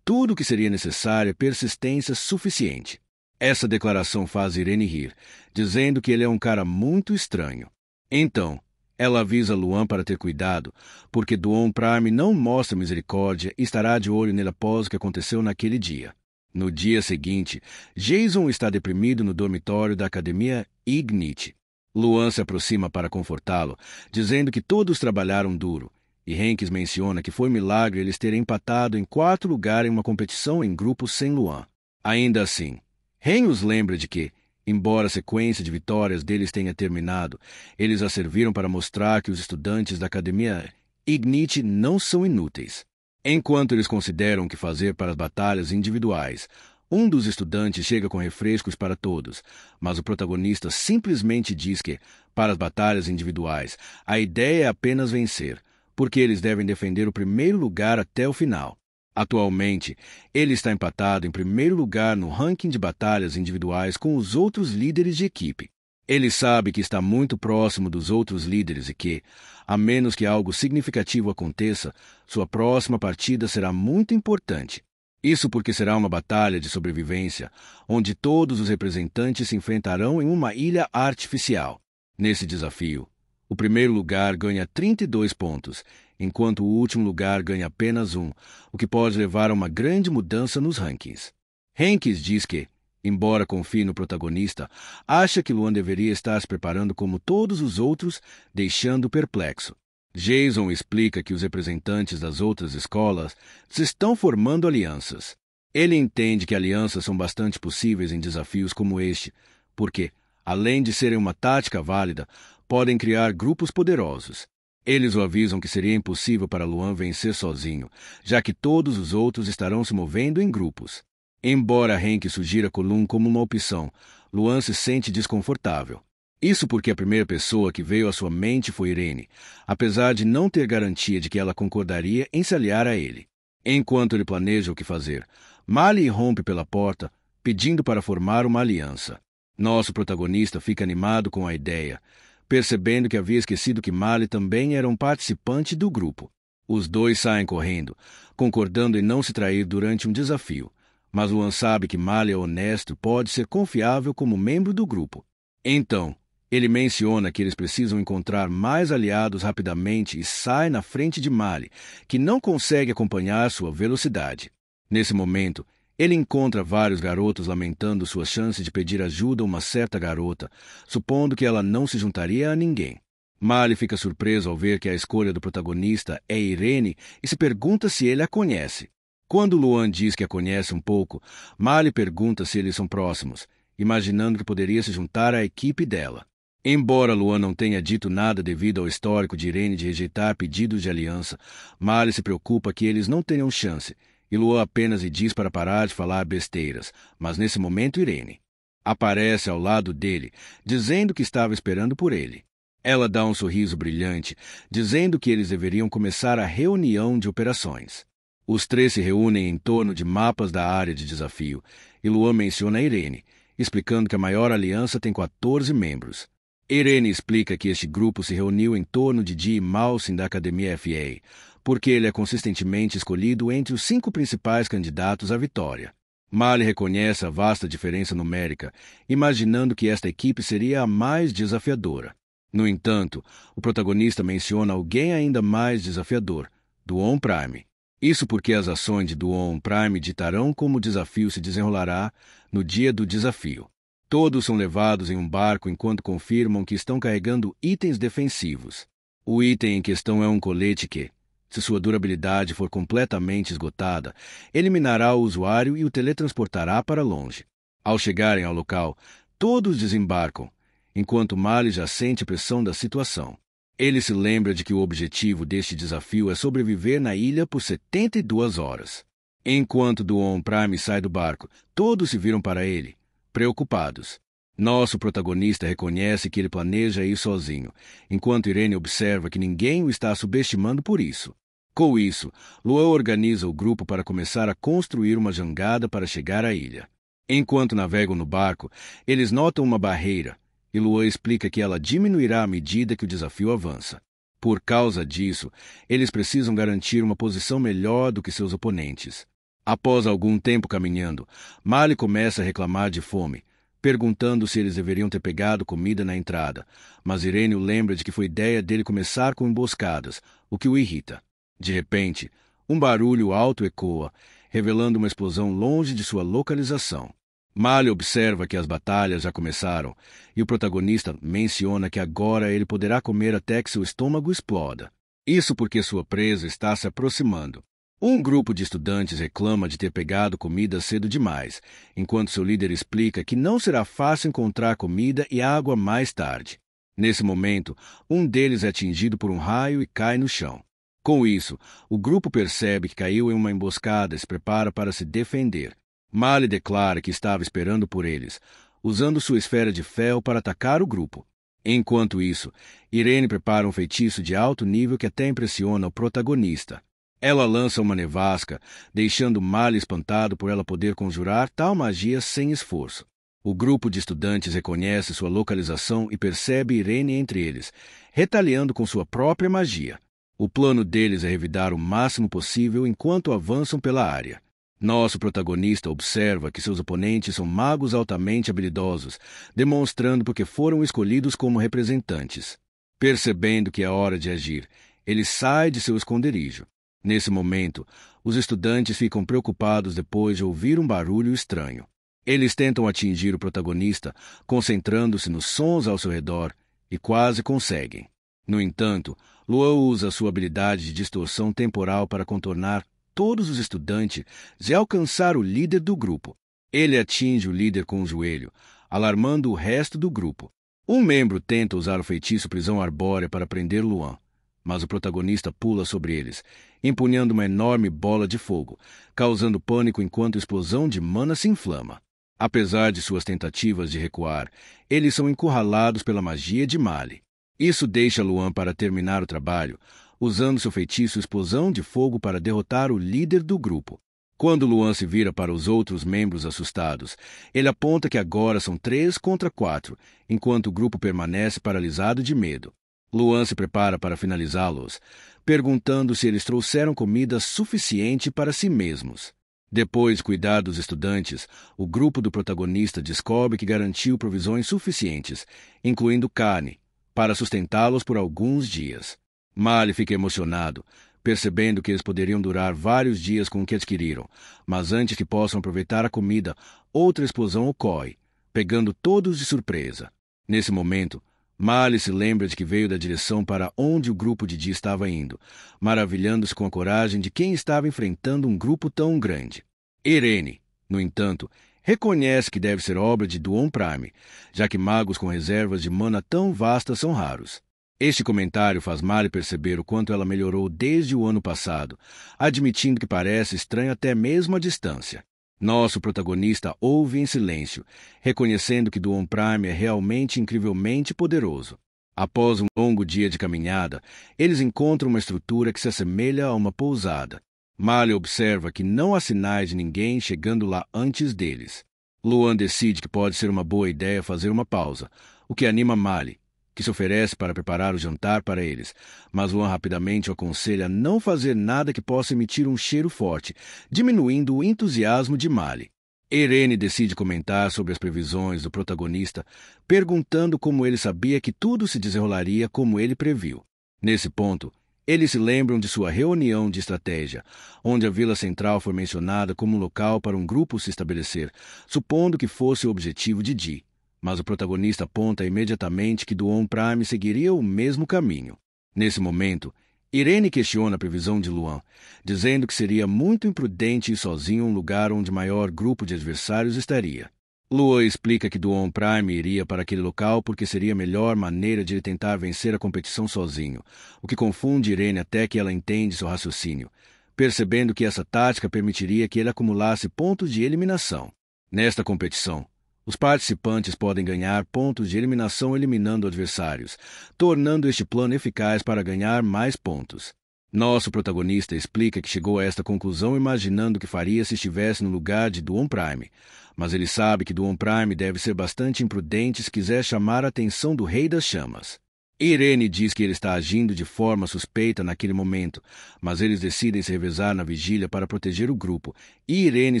[SPEAKER 1] tudo o que seria necessário é persistência suficiente. Essa declaração faz Irene rir, dizendo que ele é um cara muito estranho. Então, ela avisa Luan para ter cuidado, porque Duon Prime não mostra misericórdia e estará de olho nele após o que aconteceu naquele dia. No dia seguinte, Jason está deprimido no dormitório da Academia Ignite. Luan se aproxima para confortá-lo, dizendo que todos trabalharam duro, e Hanks menciona que foi milagre eles terem empatado em 4º lugar em uma competição em grupos sem Luan. Ainda assim, Hank os lembra de que, embora a sequência de vitórias deles tenha terminado, eles a serviram para mostrar que os estudantes da Academia Ignite não são inúteis. Enquanto eles consideram o que fazer para as batalhas individuais, Um dos estudantes chega com refrescos para todos, mas o protagonista simplesmente diz que, para as batalhas individuais, a ideia é apenas vencer, porque eles devem defender o primeiro lugar até o final. Atualmente, ele está empatado em primeiro lugar no ranking de batalhas individuais com os outros líderes de equipe. Ele sabe que está muito próximo dos outros líderes e que, a menos que algo significativo aconteça, sua próxima partida será muito importante. Isso porque será uma batalha de sobrevivência, onde todos os representantes se enfrentarão em uma ilha artificial. Nesse desafio, o primeiro lugar ganha 32 pontos, enquanto o último lugar ganha apenas 1, o que pode levar a uma grande mudança nos rankings. Hanks diz que, embora confie no protagonista, acha que Luan deveria estar se preparando como todos os outros, deixando perplexo. Jason explica que os representantes das outras escolas se estão formando alianças. Ele entende que alianças são bastante possíveis em desafios como este, porque, além de serem uma tática válida, podem criar grupos poderosos. Eles o avisam que seria impossível para Luan vencer sozinho, já que todos os outros estarão se movendo em grupos. Embora Hank sugira Colum como uma opção, Luan se sente desconfortável. Isso porque a primeira pessoa que veio à sua mente foi Irene, apesar de não ter garantia de que ela concordaria em se aliar a ele. Enquanto ele planeja o que fazer, Mali irrompe pela porta, pedindo para formar uma aliança. Nosso protagonista fica animado com a ideia, percebendo que havia esquecido que Mali também era um participante do grupo. Os dois saem correndo, concordando em não se trair durante um desafio, mas Luan sabe que Mali é honesto e pode ser confiável como membro do grupo. Então, ele menciona que eles precisam encontrar mais aliados rapidamente e sai na frente de Mali, que não consegue acompanhar sua velocidade. Nesse momento, ele encontra vários garotos lamentando suas chances de pedir ajuda a uma certa garota, supondo que ela não se juntaria a ninguém. Mali fica surpreso ao ver que a escolha do protagonista é Irene e se pergunta se ele a conhece. Quando Luan diz que a conhece um pouco, Mali pergunta se eles são próximos, imaginando que poderia se juntar à equipe dela. Embora Luan não tenha dito nada devido ao histórico de Irene de rejeitar pedidos de aliança, Mali se preocupa que eles não tenham chance, e Luan apenas lhe diz para parar de falar besteiras, mas nesse momento Irene aparece ao lado dele, dizendo que estava esperando por ele. Ela dá um sorriso brilhante, dizendo que eles deveriam começar a reunião de operações. Os três se reúnem em torno de mapas da área de desafio, e Luan menciona Irene, explicando que a maior aliança tem 14 membros. Irene explica que este grupo se reuniu em torno de Dee Mawson da Academia FA, porque ele é consistentemente escolhido entre os 5 principais candidatos à vitória. Mali reconhece a vasta diferença numérica, imaginando que esta equipe seria a mais desafiadora. No entanto, o protagonista menciona alguém ainda mais desafiador, Duon Prime. Isso porque as ações de Duon Prime ditarão como o desafio se desenrolará no dia do desafio. Todos são levados em um barco enquanto confirmam que estão carregando itens defensivos. O item em questão é um colete que, se sua durabilidade for completamente esgotada, eliminará o usuário e o teletransportará para longe. Ao chegarem ao local, todos desembarcam, enquanto Mali já sente a pressão da situação. Ele se lembra de que o objetivo deste desafio é sobreviver na ilha por 72 horas. Enquanto Duon Prime sai do barco, todos se viram para ele, preocupados. Nosso protagonista reconhece que ele planeja ir sozinho, enquanto Irene observa que ninguém o está subestimando por isso. Com isso, Luan organiza o grupo para começar a construir uma jangada para chegar à ilha. Enquanto navegam no barco, eles notam uma barreira, e Luan explica que ela diminuirá à medida que o desafio avança. Por causa disso, eles precisam garantir uma posição melhor do que seus oponentes. Após algum tempo caminhando, Mali começa a reclamar de fome, perguntando se eles deveriam ter pegado comida na entrada, mas Irene o lembra de que foi ideia dele começar com emboscadas, o que o irrita. De repente, um barulho alto ecoa, revelando uma explosão longe de sua localização. Mali observa que as batalhas já começaram, e o protagonista menciona que agora ele poderá comer até que seu estômago exploda. Isso porque sua presa está se aproximando. Um grupo de estudantes reclama de ter pegado comida cedo demais, enquanto seu líder explica que não será fácil encontrar comida e água mais tarde. Nesse momento, um deles é atingido por um raio e cai no chão. Com isso, o grupo percebe que caiu em uma emboscada e se prepara para se defender. Mali declara que estava esperando por eles, usando sua esfera de fel para atacar o grupo. Enquanto isso, Irene prepara um feitiço de alto nível que até impressiona o protagonista. Ela lança uma nevasca, deixando Mali espantado por ela poder conjurar tal magia sem esforço. O grupo de estudantes reconhece sua localização e percebe Irene entre eles, retaliando com sua própria magia. O plano deles é revidar o máximo possível enquanto avançam pela área. Nosso protagonista observa que seus oponentes são magos altamente habilidosos, demonstrando porque foram escolhidos como representantes. Percebendo que é hora de agir, ele sai de seu esconderijo. Nesse momento, os estudantes ficam preocupados depois de ouvir um barulho estranho. Eles tentam atingir o protagonista, concentrando-se nos sons ao seu redor, e quase conseguem. No entanto, Luan usa sua habilidade de distorção temporal para contornar todos os estudantes e alcançar o líder do grupo. Ele atinge o líder com o joelho, alarmando o resto do grupo. Um membro tenta usar o feitiço prisão arbórea para prender Luan, mas o protagonista pula sobre eles, empunhando uma enorme bola de fogo, causando pânico enquanto a explosão de mana se inflama. Apesar de suas tentativas de recuar, eles são encurralados pela magia de Mali. Isso deixa Luan para terminar o trabalho, usando seu feitiço explosão de fogo para derrotar o líder do grupo. Quando Luan se vira para os outros membros assustados, ele aponta que agora são 3 contra 4, enquanto o grupo permanece paralisado de medo. Luan se prepara para finalizá-los, perguntando se eles trouxeram comida suficiente para si mesmos. Depois de cuidar dos estudantes, o grupo do protagonista descobre que garantiu provisões suficientes, incluindo carne, para sustentá-los por alguns dias. Mali fica emocionado, percebendo que eles poderiam durar vários dias com o que adquiriram, mas antes que possam aproveitar a comida, outra explosão ocorre, pegando todos de surpresa. Nesse momento, Mali se lembra de que veio da direção para onde o grupo de Di estava indo, maravilhando-se com a coragem de quem estava enfrentando um grupo tão grande. Irene, no entanto, reconhece que deve ser obra de Duon Prime, já que magos com reservas de mana tão vastas são raros. Este comentário faz Mali perceber o quanto ela melhorou desde o ano passado, admitindo que parece estranho até mesmo à distância. Nosso protagonista ouve em silêncio, reconhecendo que Duon Prime é realmente incrivelmente poderoso. Após um longo dia de caminhada, eles encontram uma estrutura que se assemelha a uma pousada. Mali observa que não há sinais de ninguém chegando lá antes deles. Luan decide que pode ser uma boa ideia fazer uma pausa, o que anima Mali, que se oferece para preparar o jantar para eles, mas Luan rapidamente o aconselha a não fazer nada que possa emitir um cheiro forte, diminuindo o entusiasmo de Mali. Irene decide comentar sobre as previsões do protagonista, perguntando como ele sabia que tudo se desenrolaria como ele previu. Nesse ponto, eles se lembram de sua reunião de estratégia, onde a Vila Central foi mencionada como um local para um grupo se estabelecer, supondo que fosse o objetivo de Di. Mas o protagonista aponta imediatamente que Duon Prime seguiria o mesmo caminho. Nesse momento, Irene questiona a previsão de Luan, dizendo que seria muito imprudente ir sozinho a um lugar onde maior grupo de adversários estaria. Luan explica que Duon Prime iria para aquele local porque seria a melhor maneira de ele tentar vencer a competição sozinho, o que confunde Irene até que ela entende seu raciocínio, percebendo que essa tática permitiria que ele acumulasse pontos de eliminação. Nesta competição, os participantes podem ganhar pontos de eliminação eliminando adversários, tornando este plano eficaz para ganhar mais pontos. Nosso protagonista explica que chegou a esta conclusão imaginando o que faria se estivesse no lugar de Duon Prime, mas ele sabe que Duon Prime deve ser bastante imprudente se quiser chamar a atenção do Rei das Chamas. Irene diz que ele está agindo de forma suspeita naquele momento, mas eles decidem se revezar na vigília para proteger o grupo, e Irene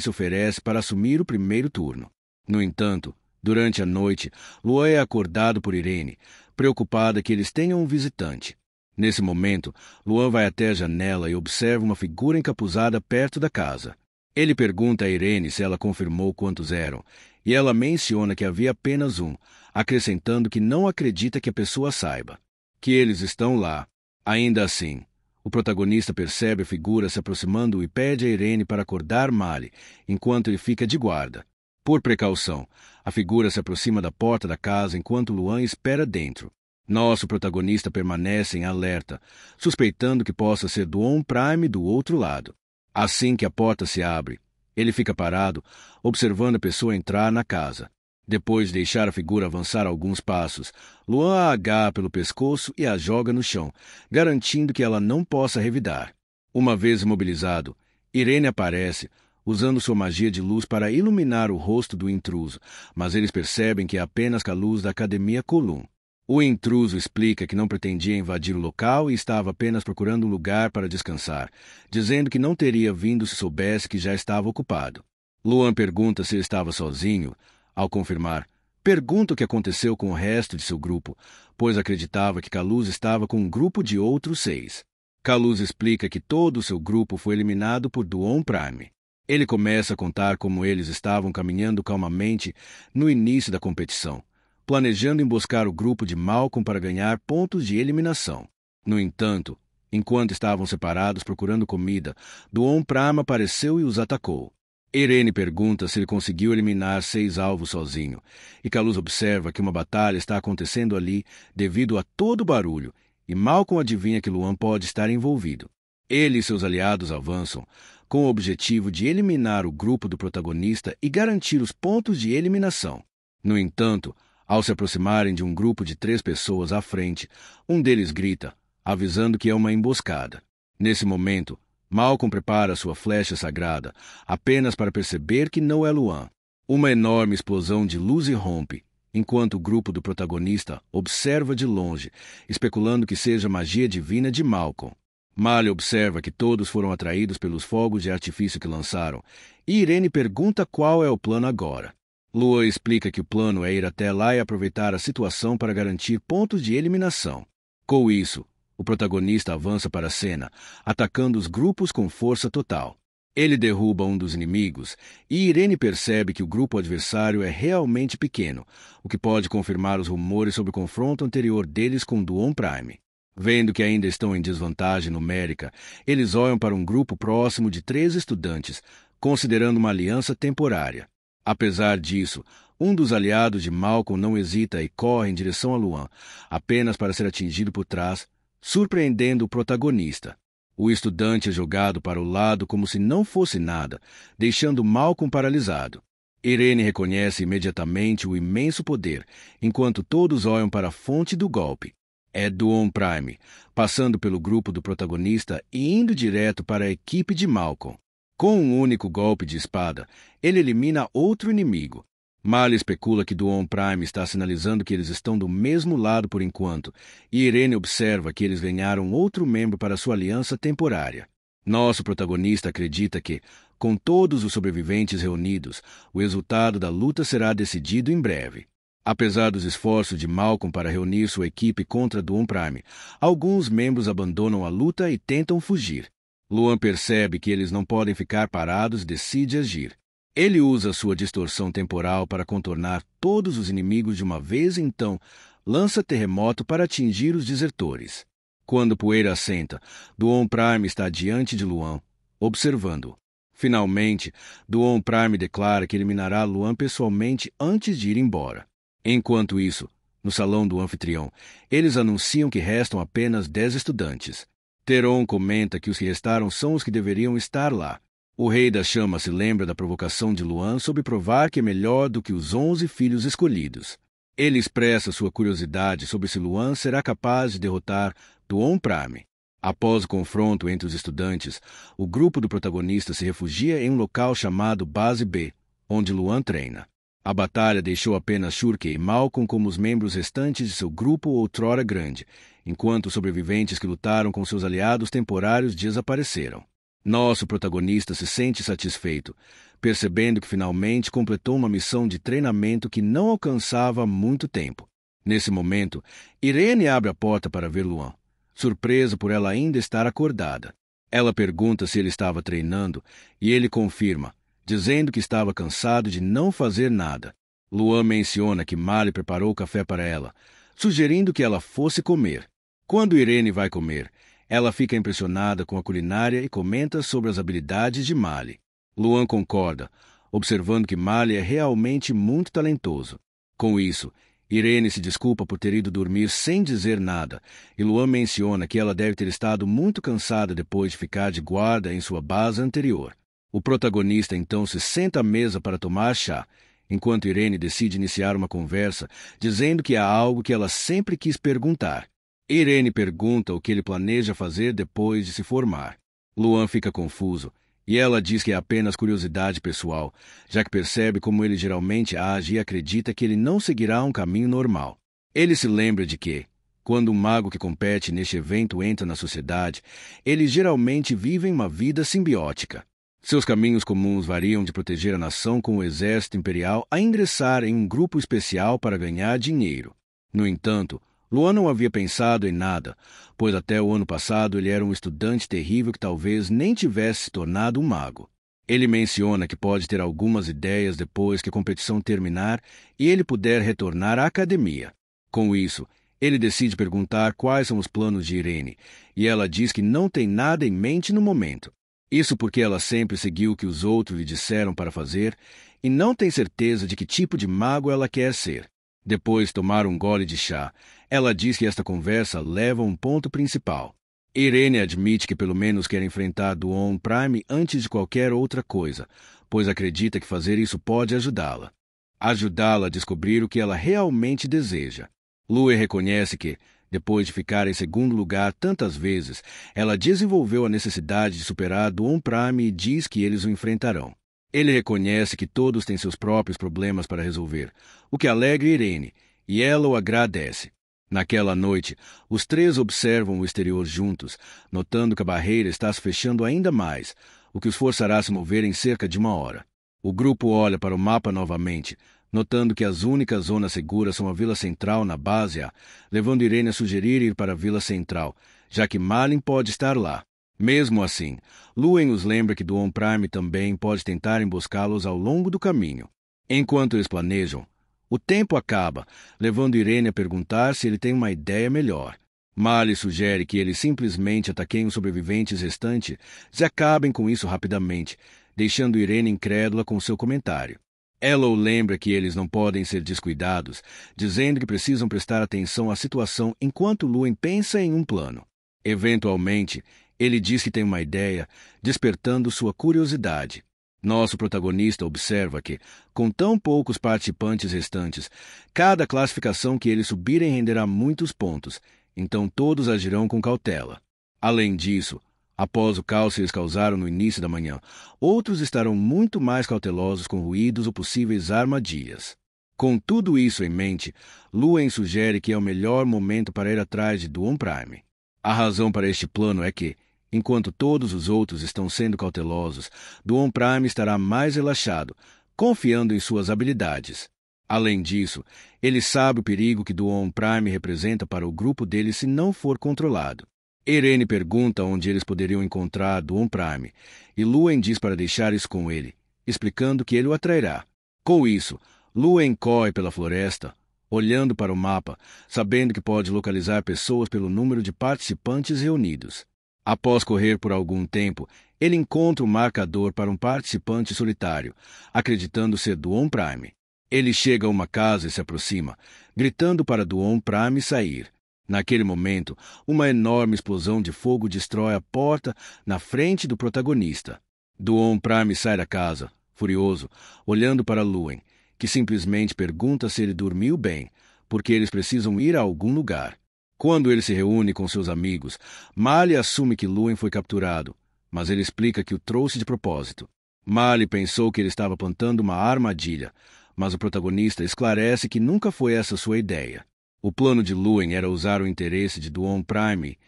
[SPEAKER 1] se oferece para assumir o primeiro turno. No entanto, durante a noite, Luan é acordado por Irene, preocupada que eles tenham um visitante. Nesse momento, Luan vai até a janela e observa uma figura encapuzada perto da casa. Ele pergunta a Irene se ela confirmou quantos eram, e ela menciona que havia apenas um, acrescentando que não acredita que a pessoa saiba que eles estão lá. Ainda assim, o protagonista percebe a figura se aproximando e pede a Irene para acordar Mali, enquanto ele fica de guarda. Por precaução, a figura se aproxima da porta da casa enquanto Luan espera dentro. Nosso protagonista permanece em alerta, suspeitando que possa ser Duon Prime do outro lado. Assim que a porta se abre, Ele fica parado, observando a pessoa entrar na casa. Depois de deixar a figura avançar alguns passos, Luan a agarra pelo pescoço e a joga no chão, garantindo que ela não possa revidar. Uma vez imobilizado, Irene aparece, usando sua magia de luz para iluminar o rosto do intruso, mas eles percebem que é apenas com a luz da Academia Colum. O intruso explica que não pretendia invadir o local e estava apenas procurando um lugar para descansar, dizendo que não teria vindo se soubesse que já estava ocupado. Luan pergunta se ele estava sozinho. Ao confirmar, pergunta o que aconteceu com o resto de seu grupo, pois acreditava que Kaluz estava com um grupo de outros 6. Kaluz explica que todo o seu grupo foi eliminado por Duon Prime. Ele começa a contar como eles estavam caminhando calmamente no início da competição, planejando emboscar o grupo de Malcolm para ganhar pontos de eliminação. No entanto, enquanto estavam separados procurando comida, Duon Prime apareceu e os atacou. Irene pergunta se ele conseguiu eliminar 6 alvos sozinho, e Kaluz observa que uma batalha está acontecendo ali devido a todo o barulho, e Malcolm adivinha que Luan pode estar envolvido. Ele e seus aliados avançam, com o objetivo de eliminar o grupo do protagonista e garantir os pontos de eliminação. No entanto, ao se aproximarem de um grupo de 3 pessoas à frente, um deles grita, avisando que é uma emboscada. Nesse momento, Malcolm prepara sua flecha sagrada, apenas para perceber que não é Luan. Uma enorme explosão de luz irrompe, enquanto o grupo do protagonista observa de longe, especulando que seja magia divina de Malcolm. Mali observa que todos foram atraídos pelos fogos de artifício que lançaram, e Irene pergunta qual é o plano agora. Luan explica que o plano é ir até lá e aproveitar a situação para garantir pontos de eliminação. Com isso, o protagonista avança para a cena, atacando os grupos com força total. Ele derruba um dos inimigos, e Irene percebe que o grupo adversário é realmente pequeno, o que pode confirmar os rumores sobre o confronto anterior deles com Duon Prime. Vendo que ainda estão em desvantagem numérica, eles olham para um grupo próximo de 3 estudantes, considerando uma aliança temporária. Apesar disso, um dos aliados de Malcolm não hesita e corre em direção a Luan, apenas para ser atingido por trás, surpreendendo o protagonista. O estudante é jogado para o lado como se não fosse nada, deixando Malcolm paralisado. Irene reconhece imediatamente o imenso poder, enquanto todos olham para a fonte do golpe. É Duon Prime, passando pelo grupo do protagonista e indo direto para a equipe de Malcolm. Com um único golpe de espada, ele elimina outro inimigo. Mali especula que Duon Prime está sinalizando que eles estão do mesmo lado por enquanto, e Irene observa que eles ganharam outro membro para sua aliança temporária. Nosso protagonista acredita que, com todos os sobreviventes reunidos, o resultado da luta será decidido em breve. Apesar dos esforços de Malcolm para reunir sua equipe contra Duon Prime, alguns membros abandonam a luta e tentam fugir. Luan percebe que eles não podem ficar parados e decide agir. Ele usa sua distorção temporal para contornar todos os inimigos de uma vez e então lança terremoto para atingir os desertores. Quando Poeira assenta, Duon Prime está diante de Luan, observando-o. Finalmente, Duon Prime declara que eliminará Luan pessoalmente antes de ir embora. Enquanto isso, no salão do anfitrião, eles anunciam que restam apenas 10 estudantes. Teron comenta que os que restaram são os que deveriam estar lá. O Rei da Chama se lembra da provocação de Luan sobre provar que é melhor do que os 11 filhos escolhidos. Ele expressa sua curiosidade sobre se Luan será capaz de derrotar Duon Prime. Após o confronto entre os estudantes, o grupo do protagonista se refugia em um local chamado Base B, onde Luan treina. A batalha deixou apenas Shurke e Malcolm como os membros restantes de seu grupo outrora grande, enquanto os sobreviventes que lutaram com seus aliados temporários desapareceram. Nosso protagonista se sente satisfeito, percebendo que finalmente completou uma missão de treinamento que não alcançava há muito tempo. Nesse momento, Irene abre a porta para ver Luan, surpresa por ela ainda estar acordada. Ela pergunta se ele estava treinando e ele confirma, dizendo que estava cansado de não fazer nada. Luan menciona que Mali preparou o café para ela, sugerindo que ela fosse comer. Quando Irene vai comer, ela fica impressionada com a culinária e comenta sobre as habilidades de Mali. Luan concorda, observando que Mali é realmente muito talentoso. Com isso, Irene se desculpa por ter ido dormir sem dizer nada, e Luan menciona que ela deve ter estado muito cansada depois de ficar de guarda em sua base anterior. O protagonista então se senta à mesa para tomar chá, enquanto Irene decide iniciar uma conversa, dizendo que há algo que ela sempre quis perguntar. Irene pergunta o que ele planeja fazer depois de se formar. Luan fica confuso, e ela diz que é apenas curiosidade pessoal, já que percebe como ele geralmente age e acredita que ele não seguirá um caminho normal. Ele se lembra de que, quando um mago que compete neste evento entra na sociedade, eles geralmente vivem uma vida simbiótica. Seus caminhos comuns variam de proteger a nação com o exército imperial a ingressar em um grupo especial para ganhar dinheiro. No entanto, Luan não havia pensado em nada, pois até o ano passado ele era um estudante terrível que talvez nem tivesse se tornado um mago. Ele menciona que pode ter algumas ideias depois que a competição terminar e ele puder retornar à academia. Com isso, ele decide perguntar quais são os planos de Irene, e ela diz que não tem nada em mente no momento. Isso porque ela sempre seguiu o que os outros lhe disseram para fazer e não tem certeza de que tipo de mago ela quer ser. Depois de tomar um gole de chá, ela diz que esta conversa leva a um ponto principal. Irene admite que pelo menos quer enfrentar Duon Prime antes de qualquer outra coisa, pois acredita que fazer isso pode ajudá-la. Ajudá-la a descobrir o que ela realmente deseja. Lue reconhece que, depois de ficar em segundo lugar tantas vezes, ela desenvolveu a necessidade de superar Duon Prime e diz que eles o enfrentarão. Ele reconhece que todos têm seus próprios problemas para resolver, o que alegra Irene, e ela o agradece. Naquela noite, os três observam o exterior juntos, notando que a barreira está se fechando ainda mais, o que os forçará a se mover em cerca de 1 hora. O grupo olha para o mapa novamente, notando que as únicas zonas seguras são a Vila Central na base A, levando Irene a sugerir ir para a Vila Central, já que Malin pode estar lá. Mesmo assim, Luen os lembra que Duon Prime também pode tentar emboscá-los ao longo do caminho. Enquanto eles planejam, o tempo acaba, levando Irene a perguntar se ele tem uma ideia melhor. Malin sugere que eles simplesmente ataquem os sobreviventes restantes e acabem com isso rapidamente, deixando Irene incrédula com seu comentário. Ela o lembra que eles não podem ser descuidados, dizendo que precisam prestar atenção à situação enquanto Luen pensa em um plano. Eventualmente, ele diz que tem uma ideia, despertando sua curiosidade. Nosso protagonista observa que, com tão poucos participantes restantes, cada classificação que eles subirem renderá muitos pontos, então todos agirão com cautela. Além disso, após o caos que eles causaram no início da manhã, outros estarão muito mais cautelosos com ruídos ou possíveis armadilhas. Com tudo isso em mente, Luen sugere que é o melhor momento para ir atrás de Duon Prime. A razão para este plano é que, enquanto todos os outros estão sendo cautelosos, Duon Prime estará mais relaxado, confiando em suas habilidades. Além disso, ele sabe o perigo que Duon Prime representa para o grupo dele se não for controlado. Irene pergunta onde eles poderiam encontrar Duon Prime, e Luen diz para deixar isso com ele, explicando que ele o atrairá. Com isso, Luen corre pela floresta, olhando para o mapa, sabendo que pode localizar pessoas pelo número de participantes reunidos. Após correr por algum tempo, ele encontra um marcador para um participante solitário, acreditando ser Duon Prime. Ele chega a uma casa e se aproxima, gritando para Duon Prime sair. Naquele momento, uma enorme explosão de fogo destrói a porta na frente do protagonista. Duon Prime sai da casa, furioso, olhando para Luen, que simplesmente pergunta se ele dormiu bem, porque eles precisam ir a algum lugar. Quando ele se reúne com seus amigos, Mali assume que Luen foi capturado, mas ele explica que o trouxe de propósito. Mali pensou que ele estava plantando uma armadilha, mas o protagonista esclarece que nunca foi essa sua ideia. O plano de Luen era usar o interesse de Duon Prime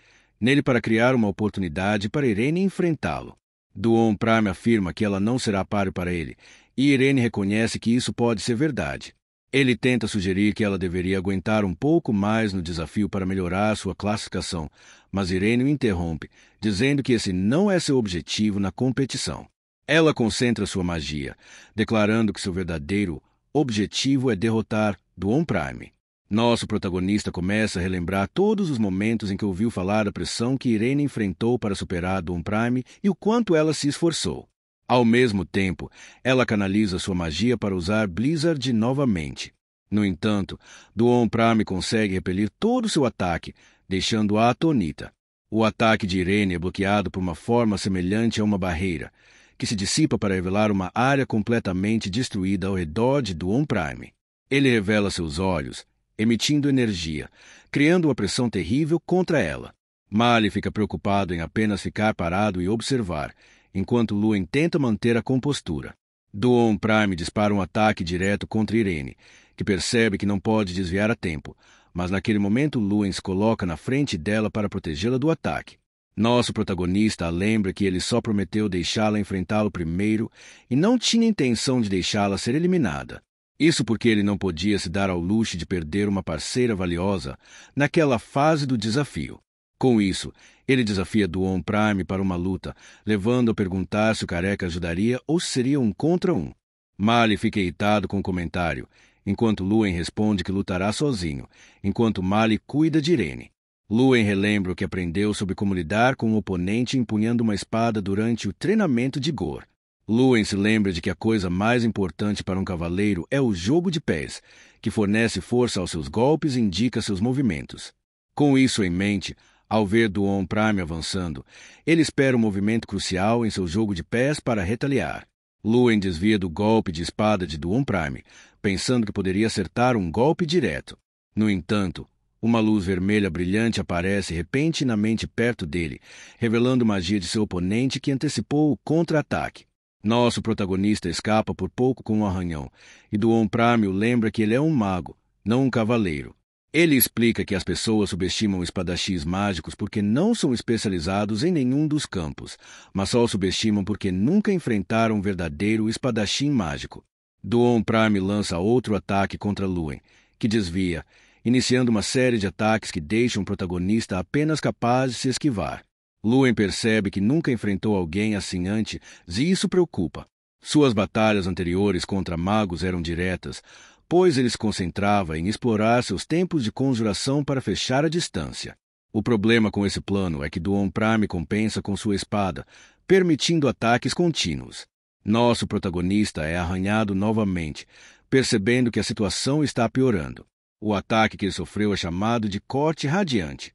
[SPEAKER 1] nele para criar uma oportunidade para Irene enfrentá-lo. Duon Prime afirma que ela não será páreo para ele, e Irene reconhece que isso pode ser verdade. Ele tenta sugerir que ela deveria aguentar um pouco mais no desafio para melhorar sua classificação, mas Irene o interrompe, dizendo que esse não é seu objetivo na competição. Ela concentra sua magia, declarando que seu verdadeiro objetivo é derrotar Duon Prime. Nosso protagonista começa a relembrar todos os momentos em que ouviu falar da pressão que Irene enfrentou para superar Duon Prime e o quanto ela se esforçou. Ao mesmo tempo, ela canaliza sua magia para usar Blizzard novamente. No entanto, Duon Prime consegue repelir todo o seu ataque, deixando-a atonita. O ataque de Irene é bloqueado por uma forma semelhante a uma barreira, que se dissipa para revelar uma área completamente destruída ao redor de Duon Prime. Ele revela seus olhos, emitindo energia, criando uma pressão terrível contra ela. Mali fica preocupado em apenas ficar parado e observar, enquanto Luen tenta manter a compostura. Duon Prime dispara um ataque direto contra Irene, que percebe que não pode desviar a tempo, mas naquele momento Luen se coloca na frente dela para protegê-la do ataque. Nosso protagonista lembra que ele só prometeu deixá-la enfrentá-lo primeiro e não tinha intenção de deixá-la ser eliminada. Isso porque ele não podia se dar ao luxo de perder uma parceira valiosa naquela fase do desafio. Com isso, ele desafia Duon Prime para uma luta, levando a perguntar se o careca ajudaria ou se seria um contra um. Mali fica irritado com o comentário, enquanto Luen responde que lutará sozinho, enquanto Mali cuida de Irene. Luen relembra o que aprendeu sobre como lidar com um oponente empunhando uma espada durante o treinamento de Gore. Luen se lembra de que a coisa mais importante para um cavaleiro é o jogo de pés, que fornece força aos seus golpes e indica seus movimentos. Com isso em mente, ao ver Duon Prime avançando, ele espera um movimento crucial em seu jogo de pés para retaliar. Luen desvia do golpe de espada de Duon Prime, pensando que poderia acertar um golpe direto. No entanto, uma luz vermelha brilhante aparece repentinamente perto dele, revelando magia de seu oponente que antecipou o contra-ataque. Nosso protagonista escapa por pouco com um arranhão, e Duon Prime o lembra que ele é um mago, não um cavaleiro. Ele explica que as pessoas subestimam espadachins mágicos porque não são especializados em nenhum dos campos, mas só o subestimam porque nunca enfrentaram um verdadeiro espadachim mágico. Duon Prime lança outro ataque contra Luen, que desvia, iniciando uma série de ataques que deixam o protagonista apenas capaz de se esquivar. Luen percebe que nunca enfrentou alguém assim antes e isso preocupa. Suas batalhas anteriores contra magos eram diretas, pois ele se concentrava em explorar seus tempos de conjuração para fechar a distância. O problema com esse plano é que Duon Prime compensa com sua espada, permitindo ataques contínuos. Nosso protagonista é arranhado novamente, percebendo que a situação está piorando. O ataque que ele sofreu é chamado de corte radiante.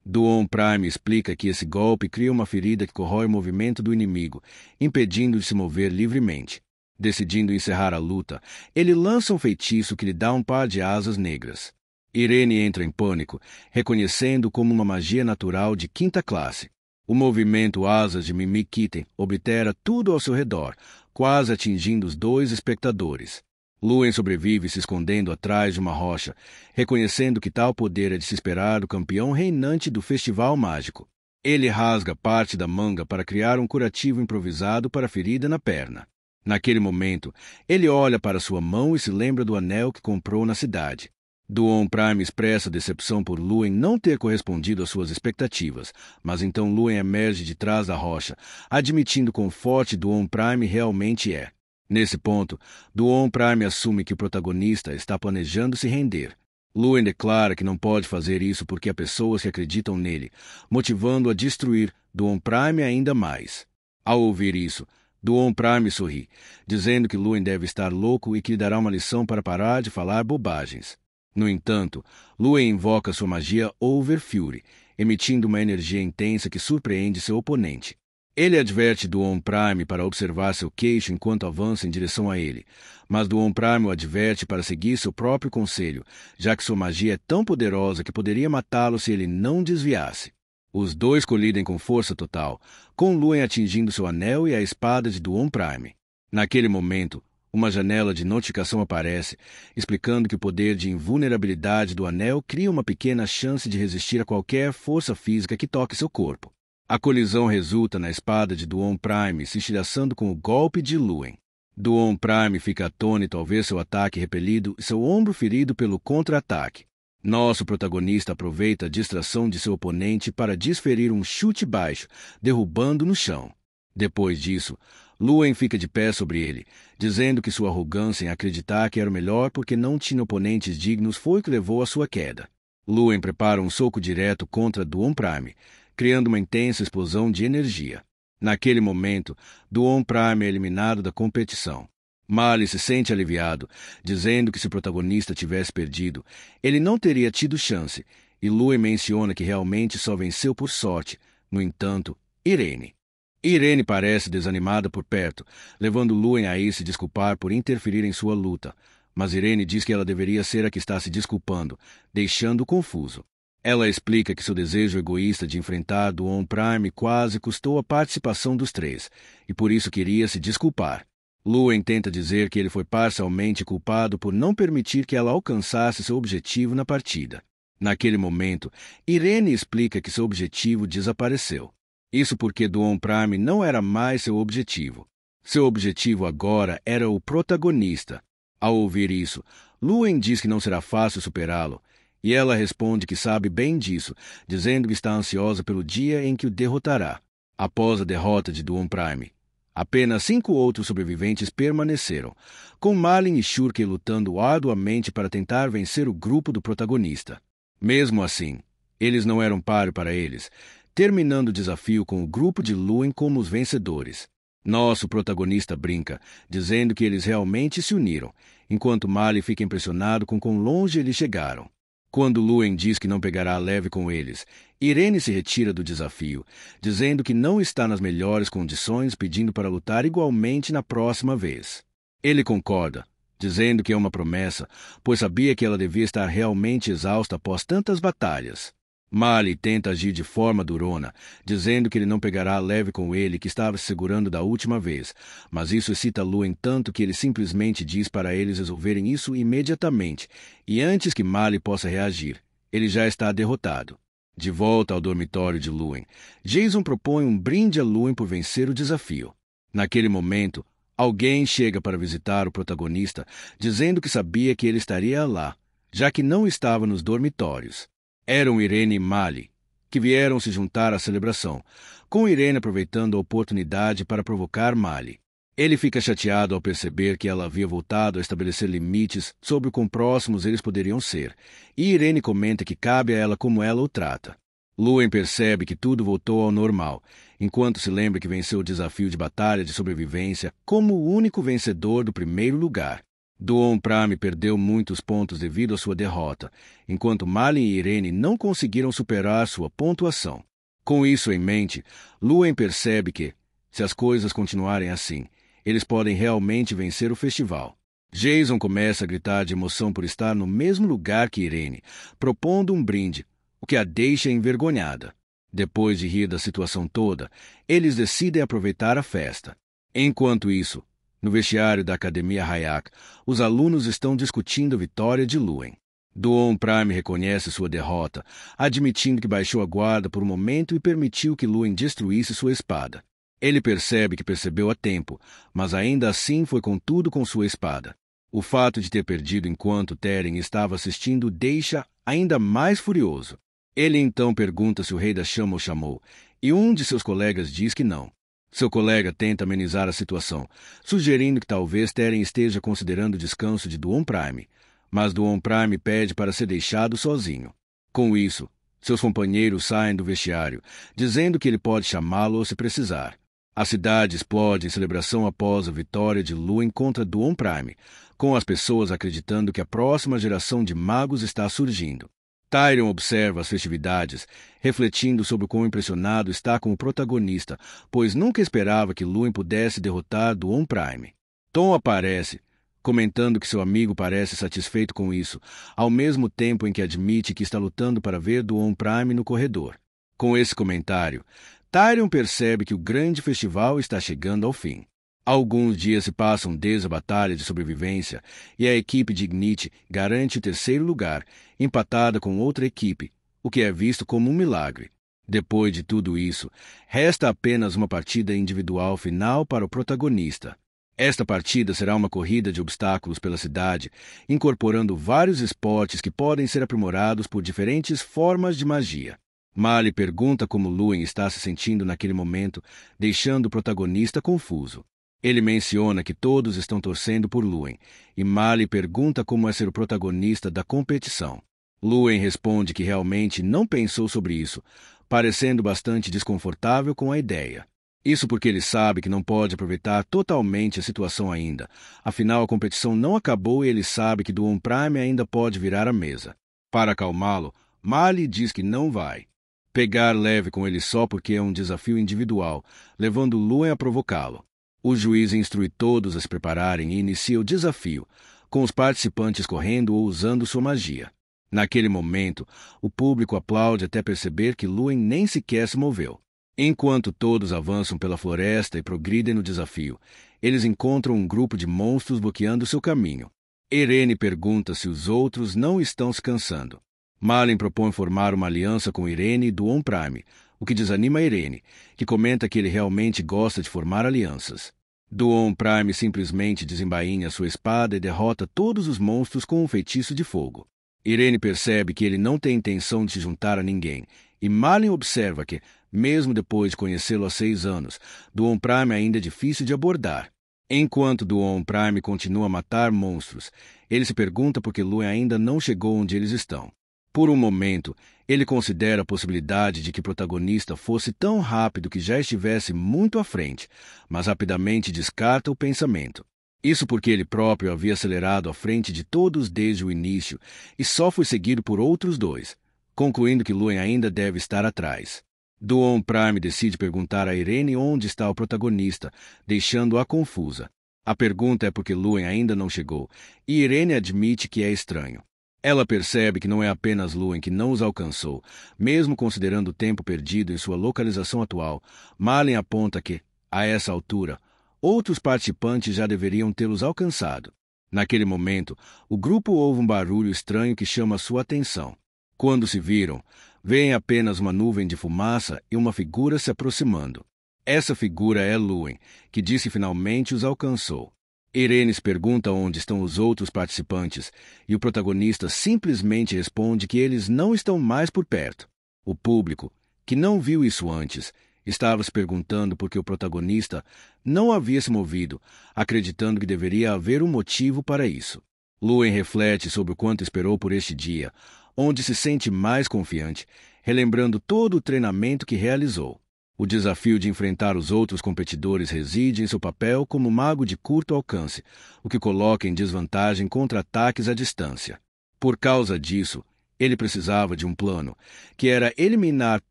[SPEAKER 1] Duon Prime explica que esse golpe cria uma ferida que corrói o movimento do inimigo, impedindo de se mover livremente. Decidindo encerrar a luta, ele lança um feitiço que lhe dá um par de asas negras. Irene entra em pânico, reconhecendo como uma magia natural de quinta classe. O movimento Asas de Mimic Kitten oblitera tudo ao seu redor, quase atingindo os dois espectadores. Luen sobrevive se escondendo atrás de uma rocha, reconhecendo que tal poder é de se esperar do campeão reinante do festival mágico. Ele rasga parte da manga para criar um curativo improvisado para a ferida na perna. Naquele momento, ele olha para sua mão e se lembra do anel que comprou na cidade. Duon Prime expressa decepção por Luen não ter correspondido às suas expectativas, mas então Luen emerge de trás da rocha, admitindo quão forte Duon Prime realmente é. Nesse ponto, Duon Prime assume que o protagonista está planejando se render. Luen declara que não pode fazer isso porque há pessoas que acreditam nele, motivando-o a destruir Duon Prime ainda mais. Ao ouvir isso, Duon Prime sorri, dizendo que Luen deve estar louco e que lhe dará uma lição para parar de falar bobagens. No entanto, Luen invoca sua magia Over Fury, emitindo uma energia intensa que surpreende seu oponente. Ele adverte Duon Prime para observar seu queixo enquanto avança em direção a ele, mas Duon Prime o adverte para seguir seu próprio conselho, já que sua magia é tão poderosa que poderia matá-lo se ele não desviasse. Os dois colidem com força total, com Luen atingindo seu anel e a espada de Duon Prime. Naquele momento, uma janela de notificação aparece, explicando que o poder de invulnerabilidade do anel cria uma pequena chance de resistir a qualquer força física que toque seu corpo. A colisão resulta na espada de Duon Prime se estilhaçando com o golpe de Luen. Duon Prime fica atônito ao ver seu ataque repelido e seu ombro ferido pelo contra-ataque. Nosso protagonista aproveita a distração de seu oponente para desferir um chute baixo, derrubando no chão. Depois disso, Luen fica de pé sobre ele, dizendo que sua arrogância em acreditar que era o melhor porque não tinha oponentes dignos foi o que levou à sua queda. Luen prepara um soco direto contra Duon Prime, criando uma intensa explosão de energia. Naquele momento, Duon Prime é eliminado da competição. Mali se sente aliviado, dizendo que se o protagonista tivesse perdido, ele não teria tido chance, e Luen menciona que realmente só venceu por sorte, no entanto, Irene. Irene parece desanimada por perto, levando Luen a ir se desculpar por interferir em sua luta. Mas Irene diz que ela deveria ser a que está se desculpando, deixando-o confuso. Ela explica que seu desejo egoísta de enfrentar Duon Prime quase custou a participação dos três, e por isso queria se desculpar. Luen tenta dizer que ele foi parcialmente culpado por não permitir que ela alcançasse seu objetivo na partida. Naquele momento, Irene explica que seu objetivo desapareceu. Isso porque Duon Prime não era mais seu objetivo. Seu objetivo agora era o protagonista. Ao ouvir isso, Luen diz que não será fácil superá-lo, e ela responde que sabe bem disso, dizendo que está ansiosa pelo dia em que o derrotará. Após a derrota de Duon Prime, apenas 5 outros sobreviventes permaneceram, com Malin e Shurkey lutando arduamente para tentar vencer o grupo do protagonista. Mesmo assim, eles não eram páreo para eles, terminando o desafio com o grupo de Luen como os vencedores. Nosso protagonista brinca, dizendo que eles realmente se uniram, enquanto Malin fica impressionado com quão longe eles chegaram. Quando Luen diz que não pegará leve com eles, Irene se retira do desafio, dizendo que não está nas melhores condições, pedindo para lutar igualmente na próxima vez. Ele concorda, dizendo que é uma promessa, pois sabia que ela devia estar realmente exausta após tantas batalhas. Malin tenta agir de forma durona, dizendo que ele não pegará leve com ele, que estava se segurando da última vez, mas isso excita Luen tanto que ele simplesmente diz para eles resolverem isso imediatamente, e antes que Malin possa reagir, ele já está derrotado. De volta ao dormitório de Luen, Jason propõe um brinde a Luen por vencer o desafio. Naquele momento, alguém chega para visitar o protagonista, dizendo que sabia que ele estaria lá, já que não estava nos dormitórios. Eram Irene e Malin, que vieram se juntar à celebração, com Irene aproveitando a oportunidade para provocar Malin. Ele fica chateado ao perceber que ela havia voltado a estabelecer limites sobre o quão próximos eles poderiam ser, e Irene comenta que cabe a ela como ela o trata. Luen percebe que tudo voltou ao normal, enquanto se lembra que venceu o desafio de batalha de sobrevivência como o único vencedor do primeiro lugar. Duon Prime perdeu muitos pontos devido à sua derrota, enquanto Malin e Irene não conseguiram superar sua pontuação. Com isso em mente, Luen percebe que, se as coisas continuarem assim, eles podem realmente vencer o festival. Jason começa a gritar de emoção por estar no mesmo lugar que Irene, propondo um brinde, o que a deixa envergonhada. Depois de rir da situação toda, eles decidem aproveitar a festa. Enquanto isso, no vestiário da Academia Hayek, os alunos estão discutindo a vitória de Luen. Duon Prime reconhece sua derrota, admitindo que baixou a guarda por um momento e permitiu que Luen destruísse sua espada. Ele percebe que percebeu a tempo, mas ainda assim foi com tudo com sua espada. O fato de ter perdido enquanto Teren estava assistindo o deixa ainda mais furioso. Ele então pergunta se o Rei da Chama o chamou, e um de seus colegas diz que não. Seu colega tenta amenizar a situação, sugerindo que talvez Teren esteja considerando o descanso de Duon Prime, mas Duon Prime pede para ser deixado sozinho. Com isso, seus companheiros saem do vestiário, dizendo que ele pode chamá-lo se precisar. A cidade explode em celebração após a vitória de Luen contra Duon Prime, com as pessoas acreditando que a próxima geração de magos está surgindo. Tyrion observa as festividades, refletindo sobre o quão impressionado está com o protagonista, pois nunca esperava que Luen pudesse derrotar Duon Prime. Tom aparece, comentando que seu amigo parece satisfeito com isso, ao mesmo tempo em que admite que está lutando para ver Duon Prime no corredor. Com esse comentário, Tyrion percebe que o grande festival está chegando ao fim. Alguns dias se passam desde a batalha de sobrevivência e a equipe de Ignite garante o terceiro lugar, empatada com outra equipe, o que é visto como um milagre. Depois de tudo isso, resta apenas uma partida individual final para o protagonista. Esta partida será uma corrida de obstáculos pela cidade, incorporando vários esportes que podem ser aprimorados por diferentes formas de magia. Malin pergunta como Luen está se sentindo naquele momento, deixando o protagonista confuso. Ele menciona que todos estão torcendo por Luen, e Malin pergunta como é ser o protagonista da competição. Luen responde que realmente não pensou sobre isso, parecendo bastante desconfortável com a ideia. Isso porque ele sabe que não pode aproveitar totalmente a situação ainda, afinal a competição não acabou e ele sabe que Duon Prime ainda pode virar a mesa. Para acalmá-lo, Malin diz que não vai. pegar leve com ele só porque é um desafio individual, levando Luen a provocá-lo. O juiz instrui todos a se prepararem e inicia o desafio, com os participantes correndo ou usando sua magia. Naquele momento, o público aplaude até perceber que Luen nem sequer se moveu. Enquanto todos avançam pela floresta e progridem no desafio, eles encontram um grupo de monstros bloqueando seu caminho. Irene pergunta se os outros não estão se cansando. Malin propõe formar uma aliança com Irene e Duon Prime, o que desanima Irene, que comenta que ele realmente gosta de formar alianças. Duon Prime simplesmente desembainha sua espada e derrota todos os monstros com um feitiço de fogo. Irene percebe que ele não tem intenção de se juntar a ninguém, e Malin observa que, mesmo depois de conhecê-lo há 6 anos, Duon Prime ainda é difícil de abordar. Enquanto Duon Prime continua a matar monstros, ele se pergunta por que Luen ainda não chegou onde eles estão. Por um momento, ele considera a possibilidade de que o protagonista fosse tão rápido que já estivesse muito à frente, mas rapidamente descarta o pensamento. Isso porque ele próprio havia acelerado à frente de todos desde o início e só foi seguido por outros 2, concluindo que Luen ainda deve estar atrás. Duon Prime decide perguntar a Irene onde está o protagonista, deixando-a confusa. A pergunta é porque Luen ainda não chegou, e Irene admite que é estranho. Ela percebe que não é apenas Luen que não os alcançou, mesmo considerando o tempo perdido em sua localização atual. Malin aponta que, a essa altura, outros participantes já deveriam tê-los alcançado. Naquele momento, o grupo ouve um barulho estranho que chama sua atenção. Quando se viram, veem apenas uma nuvem de fumaça e uma figura se aproximando. Essa figura é Luen, que diz que finalmente os alcançou. Irene se pergunta onde estão os outros participantes, e o protagonista simplesmente responde que eles não estão mais por perto. O público, que não viu isso antes, estava se perguntando por que o protagonista não havia se movido, acreditando que deveria haver um motivo para isso. Luen reflete sobre o quanto esperou por este dia, onde se sente mais confiante, relembrando todo o treinamento que realizou. O desafio de enfrentar os outros competidores reside em seu papel como mago de curto alcance, o que coloca em desvantagem contra ataques à distância. Por causa disso, ele precisava de um plano, que era eliminar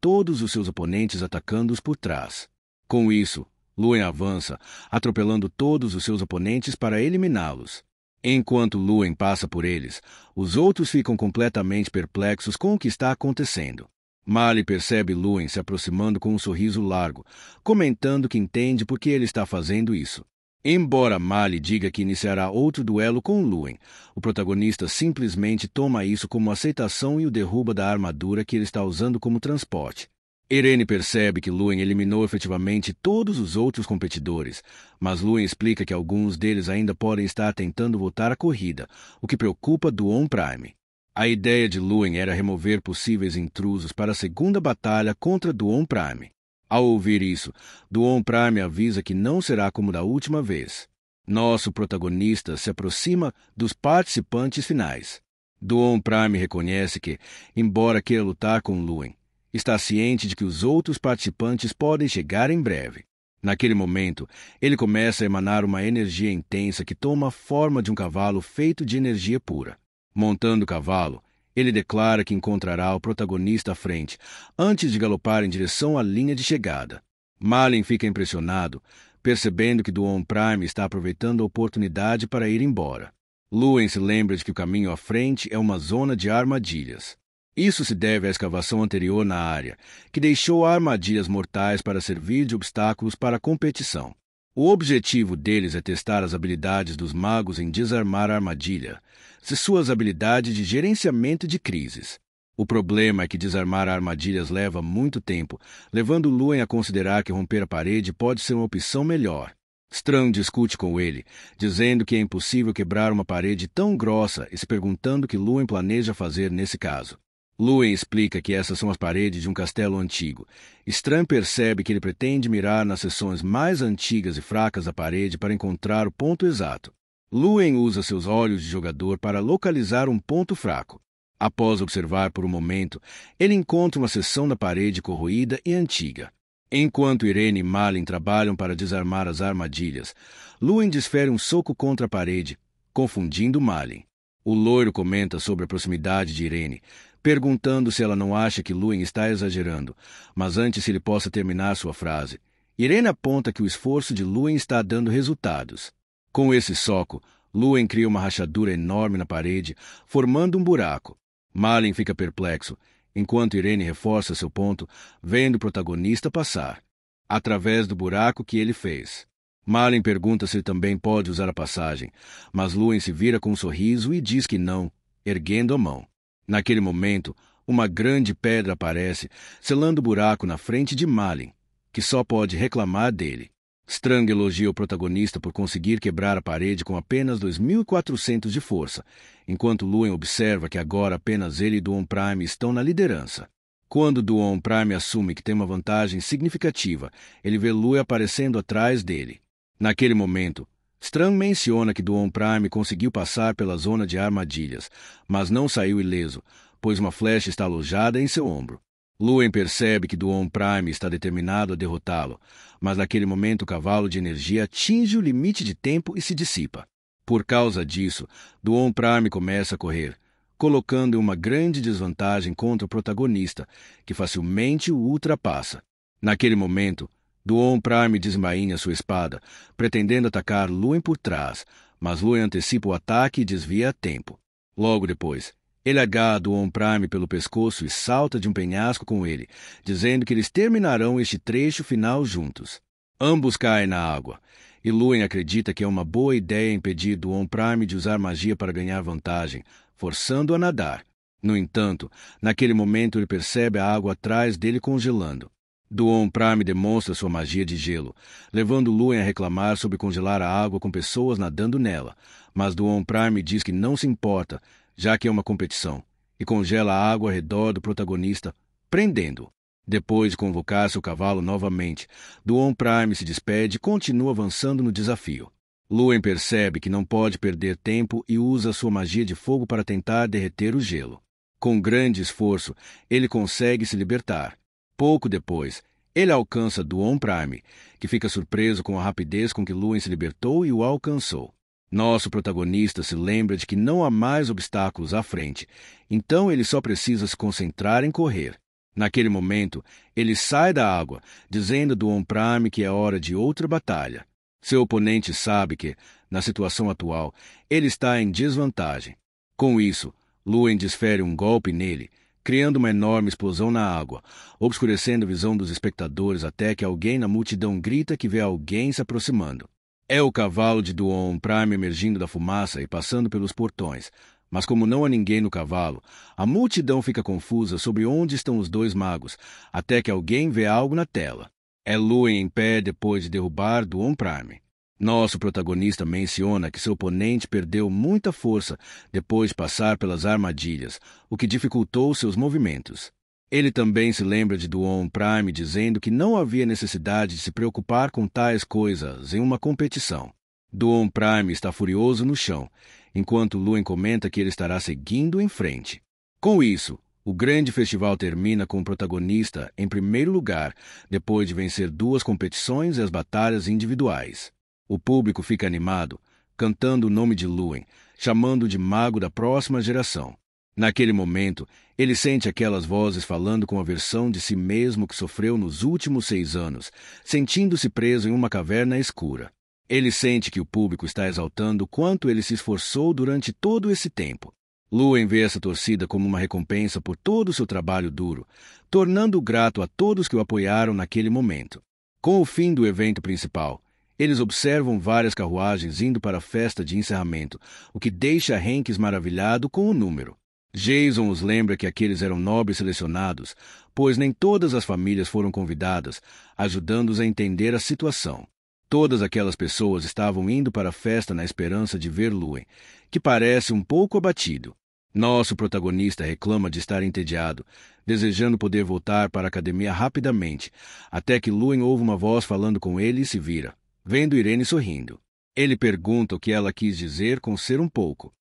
[SPEAKER 1] todos os seus oponentes atacando-os por trás. Com isso, Luen avança, atropelando todos os seus oponentes para eliminá-los. Enquanto Luen passa por eles, os outros ficam completamente perplexos com o que está acontecendo. Malin percebe Luen se aproximando com um sorriso largo, comentando que entende por que ele está fazendo isso. Embora Malin diga que iniciará outro duelo com Luen, o protagonista simplesmente toma isso como aceitação e o derruba da armadura que ele está usando como transporte. Irene percebe que Luen eliminou efetivamente todos os outros competidores, mas Luen explica que alguns deles ainda podem estar tentando voltar à corrida, o que preocupa Duon Prime. A ideia de Luen era remover possíveis intrusos para a segunda batalha contra Duon Prime. Ao ouvir isso, Duon Prime avisa que não será como da última vez. Nosso protagonista se aproxima dos participantes finais. Duon Prime reconhece que, embora queira lutar com Luen, está ciente de que os outros participantes podem chegar em breve. Naquele momento, ele começa a emanar uma energia intensa que toma a forma de um cavalo feito de energia pura. Montando o cavalo, ele declara que encontrará o protagonista à frente, antes de galopar em direção à linha de chegada. Malin fica impressionado, percebendo que Duon Prime está aproveitando a oportunidade para ir embora. Luen se lembra de que o caminho à frente é uma zona de armadilhas. Isso se deve à escavação anterior na área, que deixou armadilhas mortais para servir de obstáculos para a competição. O objetivo deles é testar as habilidades dos magos em desarmar a armadilha, e suas habilidades de gerenciamento de crises. O problema é que desarmar armadilhas leva muito tempo, levando Luen a considerar que romper a parede pode ser uma opção melhor. Strang discute com ele, dizendo que é impossível quebrar uma parede tão grossa e se perguntando o que Luen planeja fazer nesse caso. Luen explica que essas são as paredes de um castelo antigo. Strang percebe que ele pretende mirar nas seções mais antigas e fracas da parede para encontrar o ponto exato. Luen usa seus olhos de jogador para localizar um ponto fraco. Após observar por um momento, ele encontra uma seção da parede corroída e antiga. Enquanto Irene e Malin trabalham para desarmar as armadilhas, Luen desfere um soco contra a parede, confundindo Malin. O loiro comenta sobre a proximidade de Irene, perguntando se ela não acha que Luen está exagerando, mas antes que ele possa terminar sua frase, Irene aponta que o esforço de Luen está dando resultados. Com esse soco, Luen cria uma rachadura enorme na parede, formando um buraco. Malin fica perplexo, enquanto Irene reforça seu ponto, vendo o protagonista passar através do buraco que ele fez. Malin pergunta se ele também pode usar a passagem, mas Luen se vira com um sorriso e diz que não, erguendo a mão. Naquele momento, uma grande pedra aparece, selando o buraco na frente de Malin, que só pode reclamar dele. Strang elogia o protagonista por conseguir quebrar a parede com apenas 2.400 de força, enquanto Luen observa que agora apenas ele e Duon Prime estão na liderança. Quando Duon Prime assume que tem uma vantagem significativa, ele vê Luen aparecendo atrás dele. Naquele momento, Strang menciona que Duon Prime conseguiu passar pela zona de armadilhas, mas não saiu ileso, pois uma flecha está alojada em seu ombro. Luen percebe que Duon Prime está determinado a derrotá-lo, mas naquele momento o cavalo de energia atinge o limite de tempo e se dissipa. Por causa disso, Duon Prime começa a correr, colocando em uma grande desvantagem contra o protagonista, que facilmente o ultrapassa. Naquele momento, Duon Prime desembainha sua espada, pretendendo atacar Luen por trás, mas Luen antecipa o ataque e desvia a tempo. Logo depois, ele agarra Duon Prime pelo pescoço e salta de um penhasco com ele, dizendo que eles terminarão este trecho final juntos. Ambos caem na água, e Luen acredita que é uma boa ideia impedir Duon Prime de usar magia para ganhar vantagem, forçando-o a nadar. No entanto, naquele momento ele percebe a água atrás dele congelando. Duon Prime demonstra sua magia de gelo, levando Luen a reclamar sobre congelar a água com pessoas nadando nela, mas Duon Prime diz que não se importa, já que é uma competição, e congela a água ao redor do protagonista, prendendo-o. Depois de convocar seu cavalo novamente, Duon Prime se despede e continua avançando no desafio. Luen percebe que não pode perder tempo e usa sua magia de fogo para tentar derreter o gelo. Com grande esforço, ele consegue se libertar. Pouco depois, ele alcança Duon Prime, que fica surpreso com a rapidez com que Luen se libertou e o alcançou. Nosso protagonista se lembra de que não há mais obstáculos à frente, então ele só precisa se concentrar em correr. Naquele momento, ele sai da água, dizendo a Duon Prime que é hora de outra batalha. Seu oponente sabe que, na situação atual, ele está em desvantagem. Com isso, Luen desfere um golpe nele, criando uma enorme explosão na água, obscurecendo a visão dos espectadores até que alguém na multidão grita que vê alguém se aproximando. É o cavalo de Duon Prime emergindo da fumaça e passando pelos portões, mas como não há ninguém no cavalo, a multidão fica confusa sobre onde estão os dois magos, até que alguém vê algo na tela. É Luen em pé depois de derrubar Duon Prime. Nosso protagonista menciona que seu oponente perdeu muita força depois de passar pelas armadilhas, o que dificultou seus movimentos. Ele também se lembra de Duon Prime dizendo que não havia necessidade de se preocupar com tais coisas em uma competição. Duon Prime está furioso no chão, enquanto Luen comenta que ele estará seguindo em frente. Com isso, o grande festival termina com o protagonista em primeiro lugar, depois de vencer 2 competições e as batalhas individuais. O público fica animado, cantando o nome de Luen, chamando-o de mago da próxima geração. Naquele momento, ele sente aquelas vozes falando com a versão de si mesmo que sofreu nos últimos 6 anos, sentindo-se preso em uma caverna escura. Ele sente que o público está exaltando o quanto ele se esforçou durante todo esse tempo. Luen vê essa torcida como uma recompensa por todo o seu trabalho duro, tornando-o grato a todos que o apoiaram naquele momento. Com o fim do evento principal, eles observam várias carruagens indo para a festa de encerramento, o que deixa Hanks maravilhado com o número. Jason os lembra que aqueles eram nobres selecionados, pois nem todas as famílias foram convidadas, ajudando-os a entender a situação. Todas aquelas pessoas estavam indo para a festa na esperança de ver Luen, que parece um pouco abatido. Nosso protagonista reclama de estar entediado, desejando poder voltar para a academia rapidamente, até que Luen ouve uma voz falando com ele e se vira, vendo Irene sorrindo. Ele pergunta o que ela quis dizer com ser um pouco.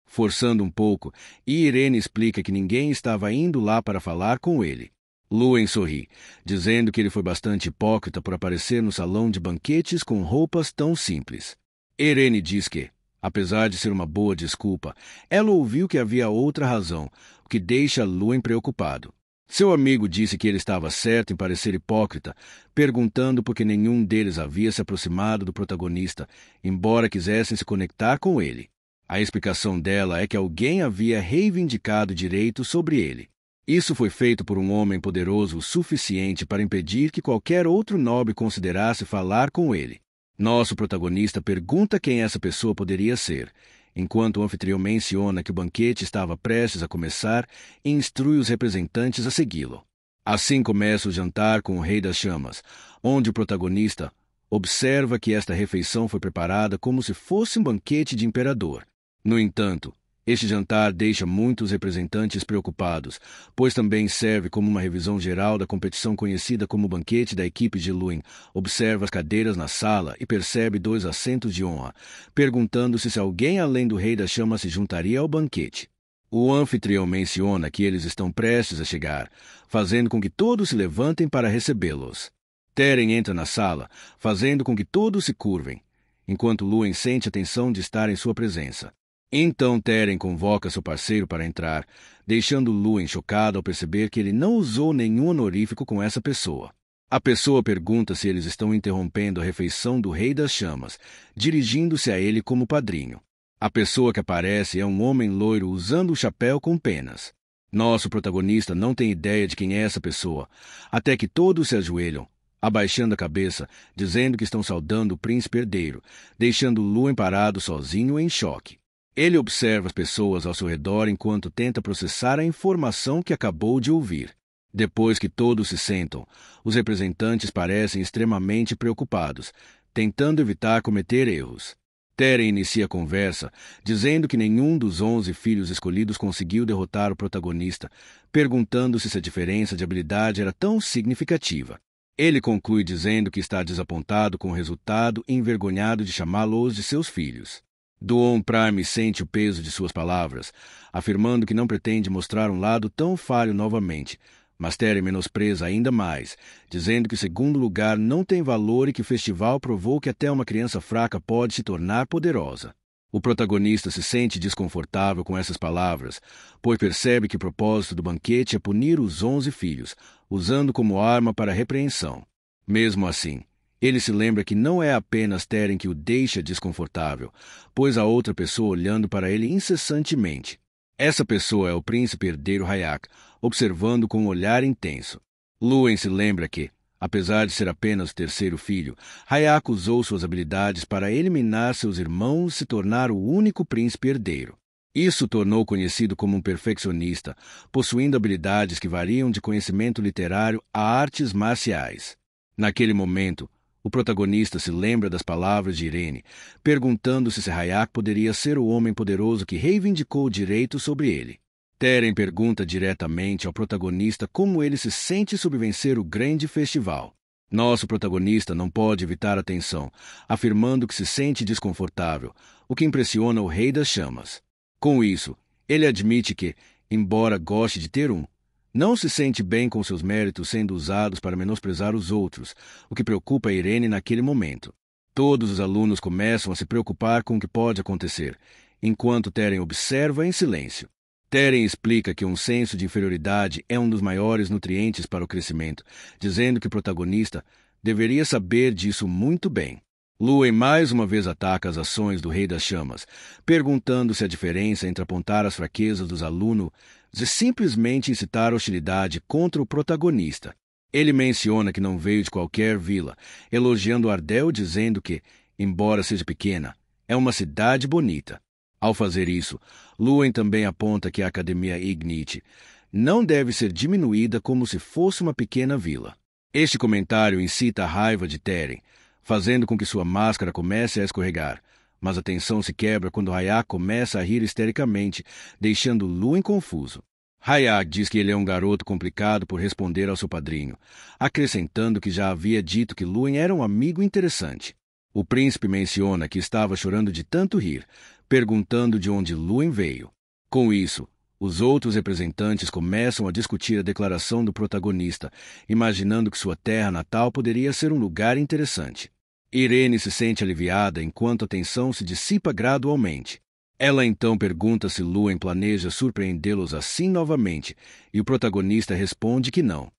[SPEAKER 1] Forçando um pouco, e Irene explica que ninguém estava indo lá para falar com ele. Luen sorri, dizendo que ele foi bastante hipócrita por aparecer no salão de banquetes com roupas tão simples. Irene diz que, Apesar de ser uma boa desculpa, ela ouviu que havia outra razão, o que deixa Lúin preocupado. Seu amigo disse que ele estava certo em parecer hipócrita, perguntando por que nenhum deles havia se aproximado do protagonista, embora quisessem se conectar com ele. A explicação dela é que alguém havia reivindicado direitos sobre ele. Isso foi feito por um homem poderoso o suficiente para impedir que qualquer outro nobre considerasse falar com ele. Nosso protagonista pergunta quem essa pessoa poderia ser, enquanto o anfitrião menciona que o banquete estava prestes a começar e instrui os representantes a segui-lo. Assim começa o jantar com o Rei das Chamas, onde o protagonista observa que esta refeição foi preparada como se fosse um banquete de imperador. No entanto, este jantar deixa muitos representantes preocupados, pois também serve como uma revisão geral da competição conhecida como banquete da equipe de Lúin. Observa as cadeiras na sala e percebe 2 assentos de honra, perguntando-se se alguém além do Rei das Chamas se juntaria ao banquete. O anfitrião menciona que eles estão prestes a chegar, fazendo com que todos se levantem para recebê-los. Teren entra na sala, fazendo com que todos se curvem, enquanto Lúin sente a tensão de estar em sua presença. Então Teren convoca seu parceiro para entrar, deixando Lúin chocado ao perceber que ele não usou nenhum honorífico com essa pessoa. A pessoa pergunta se eles estão interrompendo a refeição do Rei das Chamas, dirigindo-se a ele como padrinho. A pessoa que aparece é um homem loiro usando o chapéu com penas. Nosso protagonista não tem ideia de quem é essa pessoa, até que todos se ajoelham, abaixando a cabeça, dizendo que estão saudando o príncipe herdeiro, deixando Lúin parado sozinho em choque. Ele observa as pessoas ao seu redor enquanto tenta processar a informação que acabou de ouvir. Depois que todos se sentam, os representantes parecem extremamente preocupados, tentando evitar cometer erros. Teren inicia a conversa, dizendo que nenhum dos 11 filhos escolhidos conseguiu derrotar o protagonista, perguntando-se se a diferença de habilidade era tão significativa. Ele conclui dizendo que está desapontado com o resultado e envergonhado de chamá-los de seus filhos. Duon Prime sente o peso de suas palavras, afirmando que não pretende mostrar um lado tão falho novamente, mas Teren menospreza ainda mais, dizendo que o segundo lugar não tem valor e que o festival provou que até uma criança fraca pode se tornar poderosa. O protagonista se sente desconfortável com essas palavras, pois percebe que o propósito do banquete é punir os 11 filhos, usando como arma para a repreensão. Mesmo assim, ele se lembra que não é apenas Teren que o deixa desconfortável, pois há outra pessoa olhando para ele incessantemente. Essa pessoa é o príncipe herdeiro Hayek, observando com um olhar intenso. Lúin se lembra que, apesar de ser apenas o terceiro filho, Hayek usou suas habilidades para eliminar seus irmãos e se tornar o único príncipe herdeiro. Isso o tornou conhecido como um perfeccionista, possuindo habilidades que variam de conhecimento literário a artes marciais. Naquele momento, o protagonista se lembra das palavras de Irene, perguntando-se se Hayek poderia ser o homem poderoso que reivindicou o direito sobre ele. Teren pergunta diretamente ao protagonista como ele se sente sobre vencer o grande festival. Nosso protagonista não pode evitar a tensão, afirmando que se sente desconfortável, o que impressiona o Rei das Chamas. Com isso, ele admite que, embora goste de ter não se sente bem com seus méritos sendo usados para menosprezar os outros, o que preocupa Irene naquele momento. Todos os alunos começam a se preocupar com o que pode acontecer, enquanto Teren observa em silêncio. Teren explica que um senso de inferioridade é um dos maiores nutrientes para o crescimento, dizendo que o protagonista deveria saber disso muito bem. Lúin mais uma vez ataca as ações do Rei das Chamas, perguntando se a diferença entre apontar as fraquezas dos alunos e simplesmente incitar hostilidade contra o protagonista. Ele menciona que não veio de qualquer vila, elogiando Ardell dizendo que, embora seja pequena, é uma cidade bonita. Ao fazer isso, Lúin também aponta que a Academia Ignite não deve ser diminuída como se fosse uma pequena vila. Este comentário incita a raiva de Teren, fazendo com que sua máscara comece a escorregar, mas a tensão se quebra quando Hayek começa a rir histericamente, deixando Lúin confuso. Hayek diz que ele é um garoto complicado por responder ao seu padrinho, acrescentando que já havia dito que Lúin era um amigo interessante. O príncipe menciona que estava chorando de tanto rir, perguntando de onde Lúin veio. Com isso, os outros representantes começam a discutir a declaração do protagonista, imaginando que sua terra natal poderia ser um lugar interessante. Irene se sente aliviada enquanto a tensão se dissipa gradualmente. Ela então pergunta se Luen planeja surpreendê-los assim novamente, e o protagonista responde que não.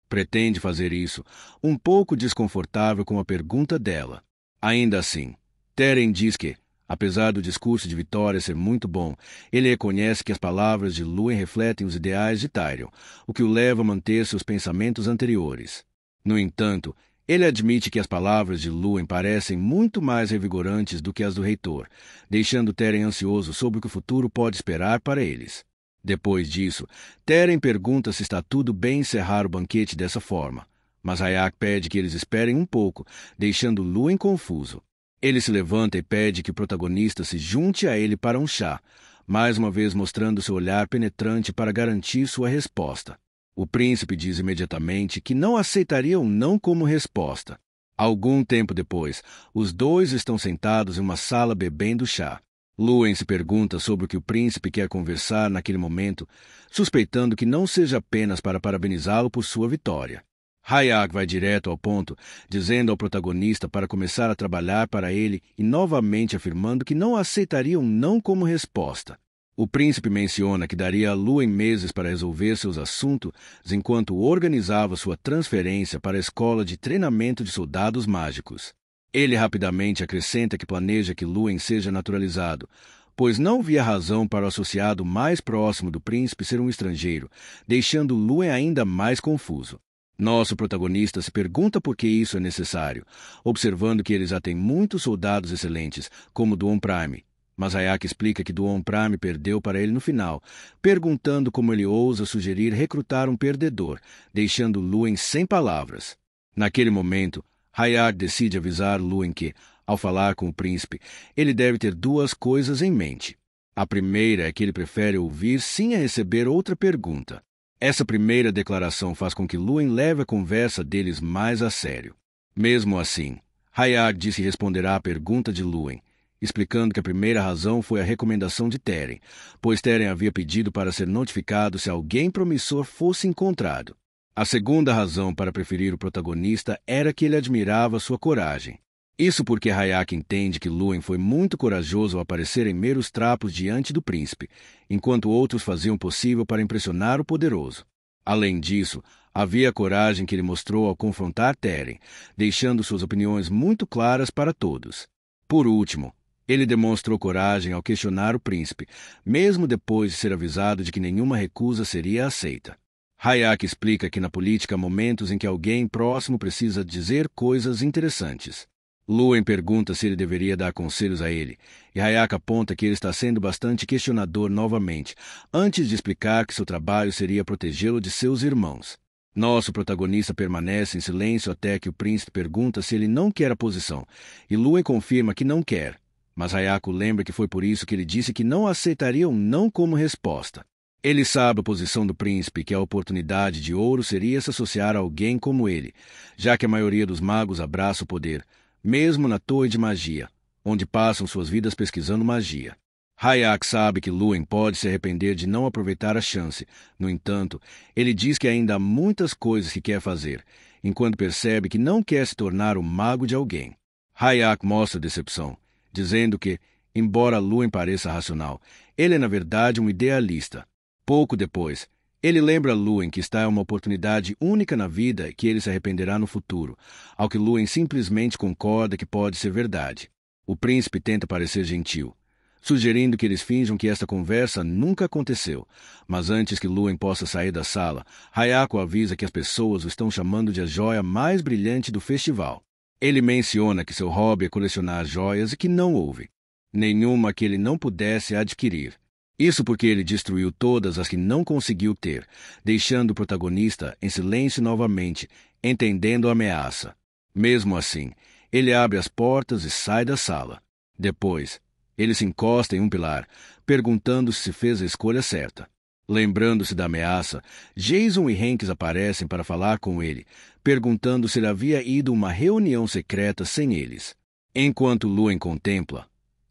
[SPEAKER 1] Pretende fazer isso, um pouco desconfortável com a pergunta dela. Ainda assim, Teren diz que, apesar do discurso de Vitória ser muito bom, ele reconhece que as palavras de Luen refletem os ideais de Tyrion, o que o leva a manter seus pensamentos anteriores. No entanto, ele admite que as palavras de Luen parecem muito mais revigorantes do que as do reitor, deixando Teren ansioso sobre o que o futuro pode esperar para eles. Depois disso, Teren pergunta se está tudo bem encerrar o banquete dessa forma, mas Hayak pede que eles esperem um pouco, deixando Luen confuso. Ele se levanta e pede que o protagonista se junte a ele para um chá, mais uma vez mostrando seu olhar penetrante para garantir sua resposta. O príncipe diz imediatamente que não aceitaria um não como resposta. Algum tempo depois, os dois estão sentados em uma sala bebendo chá. Luen se pergunta sobre o que o príncipe quer conversar naquele momento, suspeitando que não seja apenas para parabenizá-lo por sua vitória. Hayak vai direto ao ponto, dizendo ao protagonista para começar a trabalhar para ele e novamente afirmando que não aceitaria um não como resposta. O príncipe menciona que daria a Luen meses para resolver seus assuntos enquanto organizava sua transferência para a escola de treinamento de soldados mágicos. Ele rapidamente acrescenta que planeja que Luen seja naturalizado, pois não via razão para o associado mais próximo do príncipe ser um estrangeiro, deixando Luen ainda mais confuso. Nosso protagonista se pergunta por que isso é necessário, observando que eles já têm muitos soldados excelentes, como Duon Prime, mas Hayak explica que Duon Prime perdeu para ele no final, perguntando como ele ousa sugerir recrutar um perdedor, deixando Luen sem palavras. Naquele momento, Hayak decide avisar Luen que, ao falar com o príncipe, ele deve ter duas coisas em mente. A primeira é que ele prefere ouvir sim a receber outra pergunta. Essa primeira declaração faz com que Luen leve a conversa deles mais a sério. Mesmo assim, Hayak diz que responderá à pergunta de Luen, explicando que a primeira razão foi a recomendação de Teren, pois Teren havia pedido para ser notificado se alguém promissor fosse encontrado. A segunda razão para preferir o protagonista era que ele admirava sua coragem. Isso porque Hayak entende que Luen foi muito corajoso ao aparecer em meros trapos diante do príncipe, enquanto outros faziam o possível para impressionar o poderoso. Além disso, havia a coragem que ele mostrou ao confrontar Teren, deixando suas opiniões muito claras para todos. Por último, ele demonstrou coragem ao questionar o príncipe, mesmo depois de ser avisado de que nenhuma recusa seria aceita. Hayak explica que na política há momentos em que alguém próximo precisa dizer coisas interessantes. Luen pergunta se ele deveria dar conselhos a ele, e Hayak aponta que ele está sendo bastante questionador novamente, antes de explicar que seu trabalho seria protegê-lo de seus irmãos. Nosso protagonista permanece em silêncio até que o príncipe pergunta se ele não quer a posição, e Luen confirma que não quer, mas Hayak lembra que foi por isso que ele disse que não aceitaria um não como resposta. Ele sabe a posição do príncipe, que a oportunidade de ouro seria se associar a alguém como ele, já que a maioria dos magos abraça o poder, mesmo na torre de magia, onde passam suas vidas pesquisando magia. Hayak sabe que Luen pode se arrepender de não aproveitar a chance. No entanto, ele diz que ainda há muitas coisas que quer fazer, enquanto percebe que não quer se tornar o mago de alguém. Hayak mostra decepção, dizendo que, embora Luen pareça racional, ele é na verdade um idealista. Pouco depois, ele lembra Luen que está em uma oportunidade única na vida e que ele se arrependerá no futuro, ao que Luen simplesmente concorda que pode ser verdade. O príncipe tenta parecer gentil, sugerindo que eles finjam que esta conversa nunca aconteceu, mas antes que Luen possa sair da sala, Hayak avisa que as pessoas o estão chamando de a joia mais brilhante do festival. Ele menciona que seu hobby é colecionar joias e que não houve nenhuma que ele não pudesse adquirir. Isso porque ele destruiu todas as que não conseguiu ter, deixando o protagonista em silêncio novamente, entendendo a ameaça. Mesmo assim, ele abre as portas e sai da sala. Depois, ele se encosta em um pilar, perguntando se fez a escolha certa. Lembrando-se da ameaça, Jason e Hanks aparecem para falar com ele, perguntando se ele havia ido a uma reunião secreta sem eles. Enquanto Luen contempla,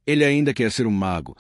[SPEAKER 1] ele ainda quer ser um mago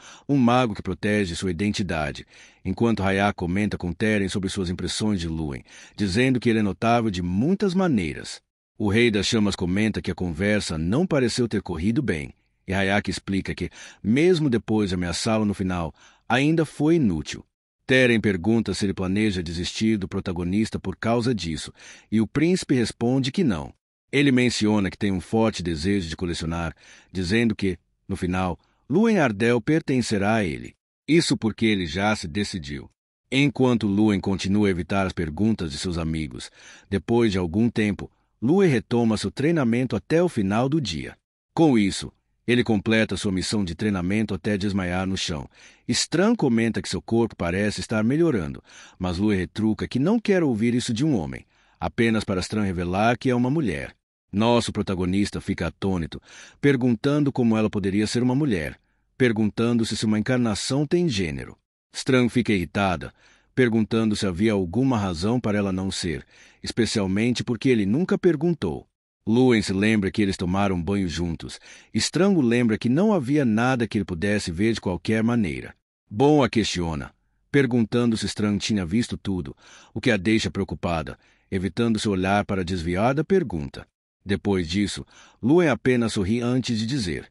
[SPEAKER 1] que protege sua identidade, enquanto Hayak comenta com Teren sobre suas impressões de Luen, dizendo que ele é notável de muitas maneiras. O Rei das Chamas comenta que a conversa não pareceu ter corrido bem, e Hayaki explica que, mesmo depois de ameaçá-lo no final, ainda foi inútil. Teren pergunta se ele planeja desistir do protagonista por causa disso, e o príncipe responde que não. Ele menciona que tem um forte desejo de colecionar, dizendo que, no final, Lúen Ardell pertencerá a ele. Isso porque ele já se decidiu. Enquanto Lúen continua a evitar as perguntas de seus amigos, depois de algum tempo, Lúen retoma seu treinamento até o final do dia. Com isso, ele completa sua missão de treinamento até desmaiar no chão. Stran comenta que seu corpo parece estar melhorando, mas Lúen retruca que não quer ouvir isso de um homem, apenas para Stran revelar que é uma mulher. Nosso protagonista fica atônito, perguntando como ela poderia ser uma mulher, perguntando-se se uma encarnação tem gênero. Stran fica irritada, perguntando se havia alguma razão para ela não ser, especialmente porque ele nunca perguntou. Lúen se lembra que eles tomaram banho juntos. Stran o lembra que não havia nada que ele pudesse ver de qualquer maneira. Bon a questiona, perguntando se Stran tinha visto tudo, o que a deixa preocupada, evitando seu olhar para desviar da pergunta. Depois disso, Lúen apenas sorri antes de dizer: